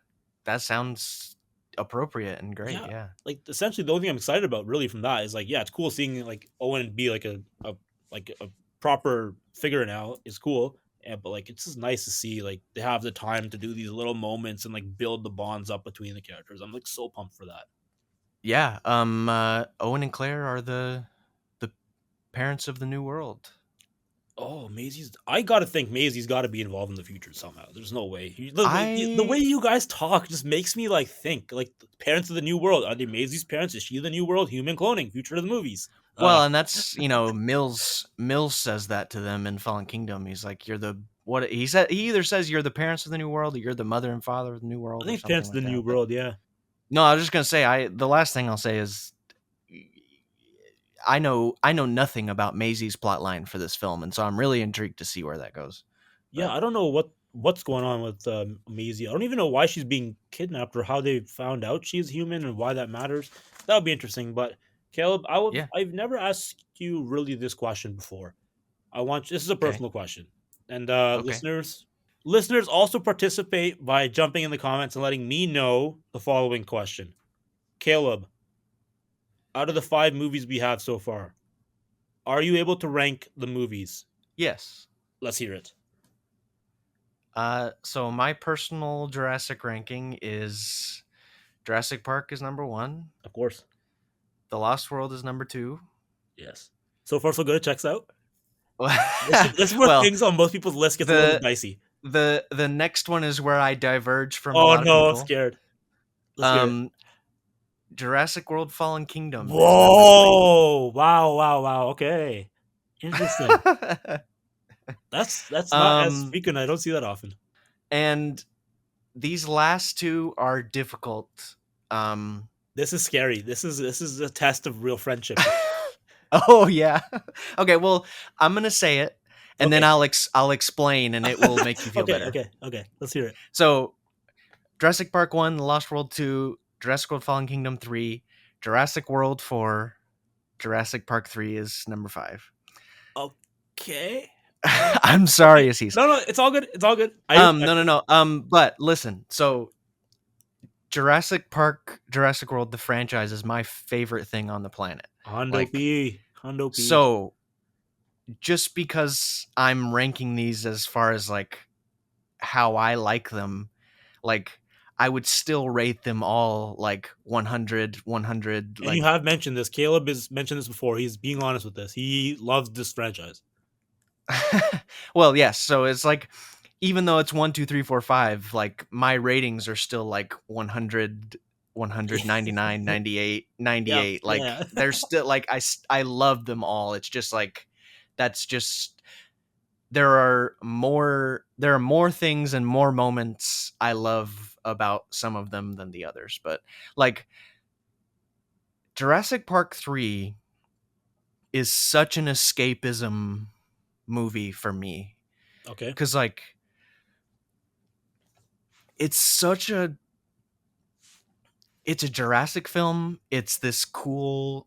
[SPEAKER 2] sounds appropriate and great.
[SPEAKER 1] Yeah,
[SPEAKER 2] Yeah.
[SPEAKER 1] like essentially the only thing I'm excited about really from that is like, yeah, it's cool seeing like Owen be like a proper figure now is cool. Yeah, but like it's just nice to see like they have the time to do these little moments and like build the bonds up between the characters. I'm like so pumped for that.
[SPEAKER 2] Yeah, Owen and Claire are the parents of the new world.
[SPEAKER 1] Oh, Maisie's. I gotta think Maisie's got to be involved in the future somehow. There's no way. The way
[SPEAKER 2] I
[SPEAKER 1] you guys talk just makes me like think like the parents of the new world. Are they Maisie's parents? Is she the new world? Human cloning. Future of the movies.
[SPEAKER 2] Well, and that's, Mills says that to them in Fallen Kingdom. He's like, "You're the what?" He said he either says you're the parents of the new world, or you're the mother and father of the new
[SPEAKER 1] I
[SPEAKER 2] world, or
[SPEAKER 1] think
[SPEAKER 2] something
[SPEAKER 1] parents of
[SPEAKER 2] like
[SPEAKER 1] the new
[SPEAKER 2] that. But
[SPEAKER 1] world. Yeah.
[SPEAKER 2] no, I was just gonna say, I the last thing I'll say is, I know nothing about Maisie's plotline for this film, and so I'm really intrigued to see where that goes.
[SPEAKER 1] Yeah,
[SPEAKER 2] But
[SPEAKER 1] I don't know what's going on with Maisie. I don't even know why she's being kidnapped or how they found out she's human and why that matters. That would be interesting. But Caleb,
[SPEAKER 2] yeah,
[SPEAKER 1] I've never asked you really this question before. This is a
[SPEAKER 2] okay,
[SPEAKER 1] personal question, and
[SPEAKER 2] okay,
[SPEAKER 1] listeners also participate by jumping in the comments and letting me know the following question. Caleb, out of the 5 movies we have so far, are you able to rank the movies?
[SPEAKER 2] yes.
[SPEAKER 1] Let's hear it.
[SPEAKER 2] So my personal Jurassic ranking is Jurassic Park is number one.
[SPEAKER 1] Of course.
[SPEAKER 2] The Lost World is number two.
[SPEAKER 1] Yes. So far, so good. It checks out. This is where
[SPEAKER 2] Well,
[SPEAKER 1] things on most people's list gets a little bit
[SPEAKER 2] the
[SPEAKER 1] dicey.
[SPEAKER 2] the next one is where I diverge from a
[SPEAKER 1] Oh
[SPEAKER 2] lot of
[SPEAKER 1] no, I'm
[SPEAKER 2] people.
[SPEAKER 1] scared. Let's hear it.
[SPEAKER 2] Um, Jurassic World Fallen Kingdom is number three.
[SPEAKER 1] Whoa! Wow! Wow! Wow! Okay, interesting. That's not as
[SPEAKER 2] um,
[SPEAKER 1] frequent. I don't see that often.
[SPEAKER 2] and these last two are difficult. Um,
[SPEAKER 1] This is scary. This is a test of real friendship here.
[SPEAKER 2] oh yeah. Okay, well, I'm gonna say it, and then
[SPEAKER 1] Okay.
[SPEAKER 2] I'll explain, and it will make you feel
[SPEAKER 1] Okay.
[SPEAKER 2] better.
[SPEAKER 1] Okay. Okay. Let's hear it.
[SPEAKER 2] So, Jurassic Park 1, The Lost World 2, Jurassic World Fallen Kingdom 3, Jurassic World 4, Jurassic Park 3 is number 5.
[SPEAKER 1] Okay.
[SPEAKER 2] I'm sorry,
[SPEAKER 1] Okay.
[SPEAKER 2] Asees.
[SPEAKER 1] No, no, it's all good. It's all good. I respect
[SPEAKER 2] No, no,
[SPEAKER 1] it.
[SPEAKER 2] no. But listen. So, Jurassic Park, Jurassic World, the franchise is my favorite thing on the planet.
[SPEAKER 1] Hondo
[SPEAKER 2] Like,
[SPEAKER 1] P. Hondo P.
[SPEAKER 2] so just because I'm ranking these as far as like how I like them, like I would still rate them all like 100, 100.
[SPEAKER 1] And you
[SPEAKER 2] Like,
[SPEAKER 1] have mentioned this. Caleb has mentioned this before. He's being honest with this. He loves this franchise.
[SPEAKER 2] well, yes. So it's like, even though it's 1, 2, 3, 4, 5, like my ratings are still like 100, 199, 98, ninety
[SPEAKER 1] Yeah.
[SPEAKER 2] eight. Like
[SPEAKER 1] Yeah.
[SPEAKER 2] they're still like, I love them all. It's just like, that's just, there are more things and more moments I love about some of them than the others. But like, Jurassic Park 3 is such an escapism movie for me,
[SPEAKER 1] Okay.
[SPEAKER 2] cuz like it's such a it's a Jurassic film. It's this cool,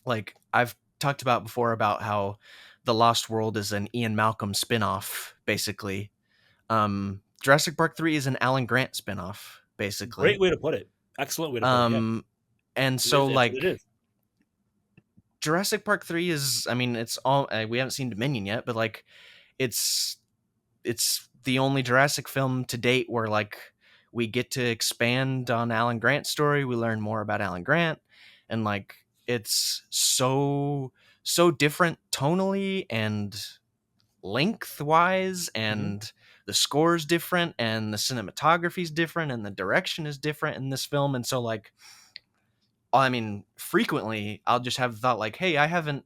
[SPEAKER 2] like I've talked about before, about how The Lost World is an Ian Malcolm spin-off basically. Jurassic Park 3 is an Alan Grant spin-off
[SPEAKER 1] Great
[SPEAKER 2] basically.
[SPEAKER 1] way to put it. Excellent way to put it. Yeah,
[SPEAKER 2] Um and
[SPEAKER 1] it
[SPEAKER 2] so
[SPEAKER 1] is. It
[SPEAKER 2] like
[SPEAKER 1] is.
[SPEAKER 2] Jurassic Park 3 is, I mean, it's all we haven't seen Dominion yet, but like it's it's the only Jurassic film to date where like we get to expand on Alan Grant's story. We learn more about Alan Grant, and like it's so different tonally and lengthwise,
[SPEAKER 1] Mhm.
[SPEAKER 2] and the score is different, and the cinematography is different, and the direction is different in this film. And so like, I mean, frequently I'll just have the thought like, hey, I haven't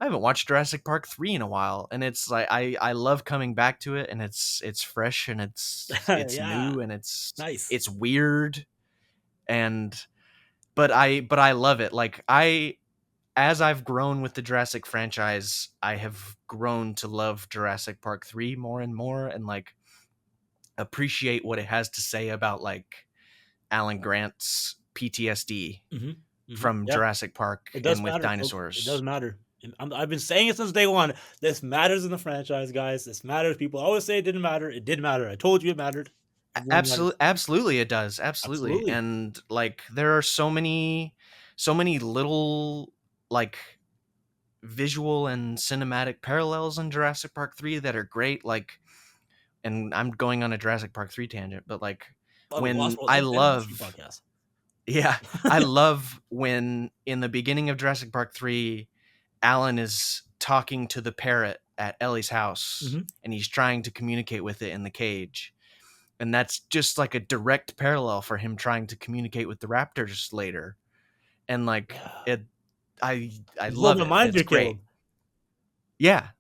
[SPEAKER 2] watched Jurassic Park 3 in a while, and it's like I love coming back to it, and it's fresh, and it's
[SPEAKER 1] Yeah,
[SPEAKER 2] new, and
[SPEAKER 1] nice.
[SPEAKER 2] it's weird, and but I love it. Like, I as I've grown with the Jurassic franchise, I have grown to love Jurassic Park 3 more and more, and like appreciate what it has to say about like Alan Grant's PTSD
[SPEAKER 1] Mhm, mhm,
[SPEAKER 2] from
[SPEAKER 1] yeah.
[SPEAKER 2] Jurassic Park
[SPEAKER 1] It does
[SPEAKER 2] and with
[SPEAKER 1] matter, folks. It does
[SPEAKER 2] dinosaurs.
[SPEAKER 1] matter. And I've been saying it since day one. This matters in the franchise, guys. This matters. People always say it didn't matter. It did matter. I told you it mattered. Everyone mattered.
[SPEAKER 2] Absolutely it does. Absolutely.
[SPEAKER 1] Absolutely.
[SPEAKER 2] And like there are so many little like visual and cinematic parallels in Jurassic Park 3 that are great, like, and I'm going on a Jurassic Park 3 tangent, but like
[SPEAKER 1] Oh, the Lost
[SPEAKER 2] when
[SPEAKER 1] World.
[SPEAKER 2] I
[SPEAKER 1] That's fantastic
[SPEAKER 2] love
[SPEAKER 1] podcast.
[SPEAKER 2] yeah, I love when in the beginning of Jurassic Park 3 Alan is talking to the parrot at Ellie's house,
[SPEAKER 1] Mhm.
[SPEAKER 2] and he's trying to communicate with it in the cage. And that's just like a direct parallel for him trying to communicate with the Raptors later. And like
[SPEAKER 1] Yeah.
[SPEAKER 2] it I
[SPEAKER 1] You blew
[SPEAKER 2] love
[SPEAKER 1] my
[SPEAKER 2] it.
[SPEAKER 1] mind
[SPEAKER 2] It's
[SPEAKER 1] here,
[SPEAKER 2] great.
[SPEAKER 1] Caleb.
[SPEAKER 2] Yeah.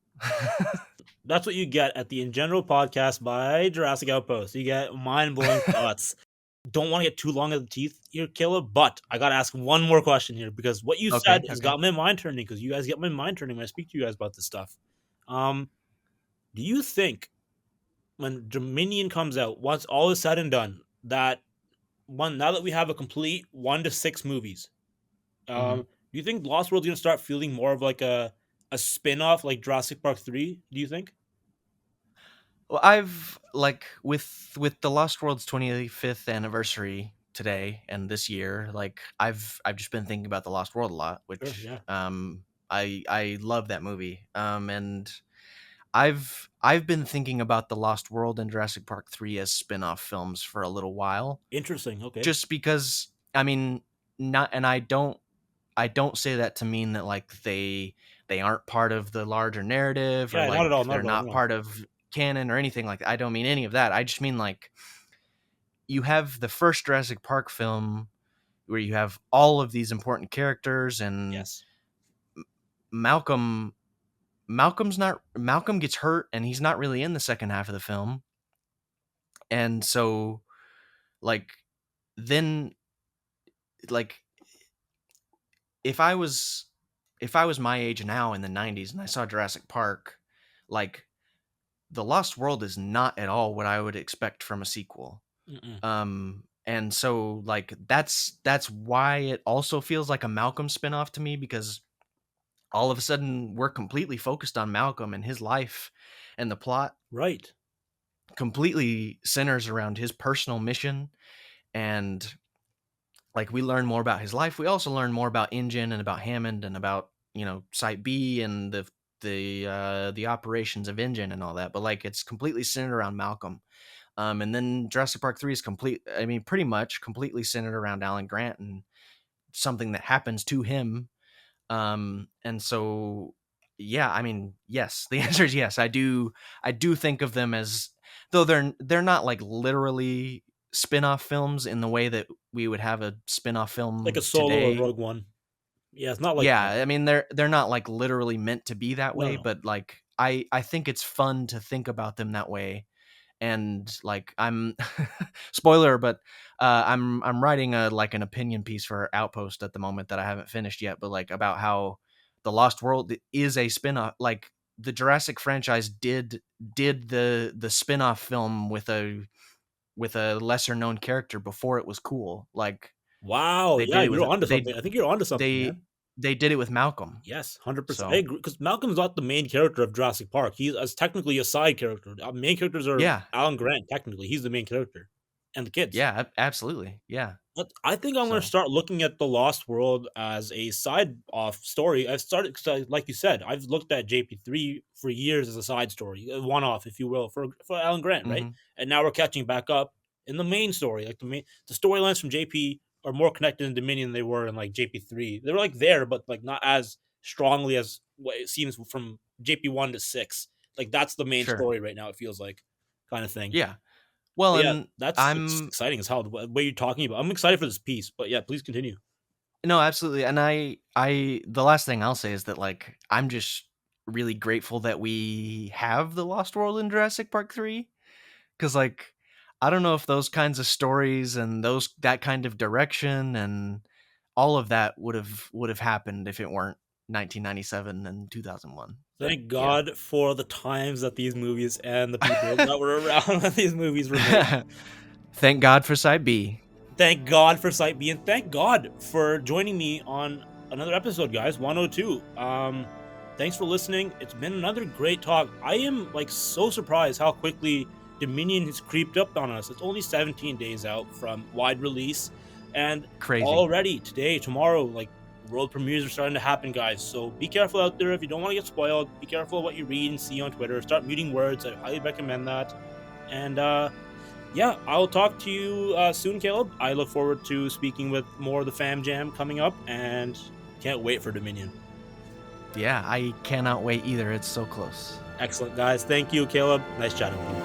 [SPEAKER 1] That's what you get at the InGeneral podcast by Jurassic Outpost. You get mind blowing thoughts. Don't want to get too long of the teeth here, Caleb, but I gotta ask one more question here because what you said
[SPEAKER 2] Okay,
[SPEAKER 1] has
[SPEAKER 2] okay.
[SPEAKER 1] got my mind turning because you guys get my mind turning when I speak to you guys about this stuff. Um, do you think when Dominion comes out, once all is said and done, that one now that we have a complete 1 to 6 movies,
[SPEAKER 2] Mhm.
[SPEAKER 1] do you think Lost World's gonna start feeling more of like a spin-off like Jurassic Park 3? Do you think?
[SPEAKER 2] Well, I've like with the Lost World's 25th anniversary today and this year, like I've just been thinking about the Lost World a lot,
[SPEAKER 1] Sure,
[SPEAKER 2] which
[SPEAKER 1] yeah.
[SPEAKER 2] I love that movie. And I've been thinking about the Lost World and Jurassic Park 3 as spin-off films for a little while,
[SPEAKER 1] Interesting. Okay.
[SPEAKER 2] just because I mean, not and I don't say that to mean that like they aren't part of the larger narrative, or
[SPEAKER 1] Yeah, not at all,
[SPEAKER 2] like
[SPEAKER 1] not
[SPEAKER 2] they're
[SPEAKER 1] at all,
[SPEAKER 2] not
[SPEAKER 1] no.
[SPEAKER 2] part of canon or anything like that. I don't mean any of that. I just mean like you have the first Jurassic Park film where you have all of these important characters, and
[SPEAKER 1] Yes.
[SPEAKER 2] Malcolm Malcolm gets hurt, and he's not really in the second half of the film. And so like then like if I was if I was my age now in the 90s and I saw Jurassic Park, like The Lost World is not at all what I would expect from a sequel.
[SPEAKER 1] Mm-mm.
[SPEAKER 2] And so like that's why it also feels like a Malcolm spinoff to me, because all of a sudden we're completely focused on Malcolm and his life, and the plot
[SPEAKER 1] Right.
[SPEAKER 2] completely centers around his personal mission. And like we learn more about his life. We also learn more about InGen and about Hammond and about, Site B and the operations of InGen and all that. But like it's completely centered around Malcolm. And then Jurassic Park 3 is pretty much completely centered around Alan Grant and something that happens to him. And so yeah, I mean, yes, the answer is yes. I do think of them as, though they're not like literally spin-off films in the way that we would have a spin-off
[SPEAKER 1] Like a
[SPEAKER 2] film
[SPEAKER 1] Solo or
[SPEAKER 2] today.
[SPEAKER 1] Rogue One. Yeah, it's not like
[SPEAKER 2] Yeah,
[SPEAKER 1] that.
[SPEAKER 2] I mean they're not like literally meant to be that
[SPEAKER 1] No,
[SPEAKER 2] way,
[SPEAKER 1] no.
[SPEAKER 2] but like I think it's fun to think about them that way. And like I'm spoiler, but I'm writing a like an opinion piece for Outpost at the moment that I haven't finished yet, but like about how the Lost World is a spin-off. Like the Jurassic franchise did the spin-off film with a lesser known character before it was cool. Like
[SPEAKER 1] Wow.
[SPEAKER 2] they
[SPEAKER 1] Yeah,
[SPEAKER 2] did it
[SPEAKER 1] you're
[SPEAKER 2] with
[SPEAKER 1] onto something. I think you're onto something,
[SPEAKER 2] they
[SPEAKER 1] man.
[SPEAKER 2] they did it with Malcolm.
[SPEAKER 1] Yes, 100%. I
[SPEAKER 2] So
[SPEAKER 1] agree because Malcolm's not the main character of Jurassic Park. He's as technically a side character. Main characters are
[SPEAKER 2] yeah,
[SPEAKER 1] Alan Grant. Technically, he's the main character, and the kids.
[SPEAKER 2] yeah, absolutely, yeah.
[SPEAKER 1] But I think I'm gonna
[SPEAKER 2] So,
[SPEAKER 1] start looking at the Lost World as a side off story. I've started 'cause like you said, I've looked at JP3 for years as a side story, a one off, if you will, for Alan Grant, right?
[SPEAKER 2] mhm,
[SPEAKER 1] And now we're catching back up in the main story. Like the storylines from JP are more connected in Dominion than they were in like JP3. They were like there, but like not as strongly as what it seems from JP1 to 6. Like that's the main
[SPEAKER 2] sure.
[SPEAKER 1] story right now. It feels like kind of thing.
[SPEAKER 2] Yeah. Well,
[SPEAKER 1] But yeah,
[SPEAKER 2] and
[SPEAKER 1] that's
[SPEAKER 2] I'm
[SPEAKER 1] exciting as hell. The way you're talking about, I'm excited for this piece. But yeah, please continue.
[SPEAKER 2] no, absolutely. And the last thing I'll say is that like I'm just really grateful that we have the Lost World in Jurassic Park 3 cuz like I don't know if those kinds of stories and those that kind of direction and all of that would have happened if it weren't 1997 and 2001. But
[SPEAKER 1] Thank
[SPEAKER 2] yeah.
[SPEAKER 1] God for the times that these movies and the people that were around when these movies were made.
[SPEAKER 2] Thank God for Side B.
[SPEAKER 1] Thank God for Sight B, and thank God for joining me on another episode, guys. 102. Thanks for listening. It's been another great talk. I am like so surprised how quickly Dominion has creeped up on us. It's only 17 days out from wide release, and
[SPEAKER 2] Crazy.
[SPEAKER 1] already today, tomorrow, like world premieres are starting to happen, guys. So be careful out there if you don't want to get spoiled. Be careful of what you read and see on Twitter. Start muting words. I highly recommend that. And yeah, I'll talk to you soon, Caleb. I look forward to speaking with more of the Fam Jam coming up, and can't wait for Dominion.
[SPEAKER 2] Yeah, I cannot wait either. It's so close.
[SPEAKER 1] Excellent, guys. Thank you, Caleb. Nice chatting with you.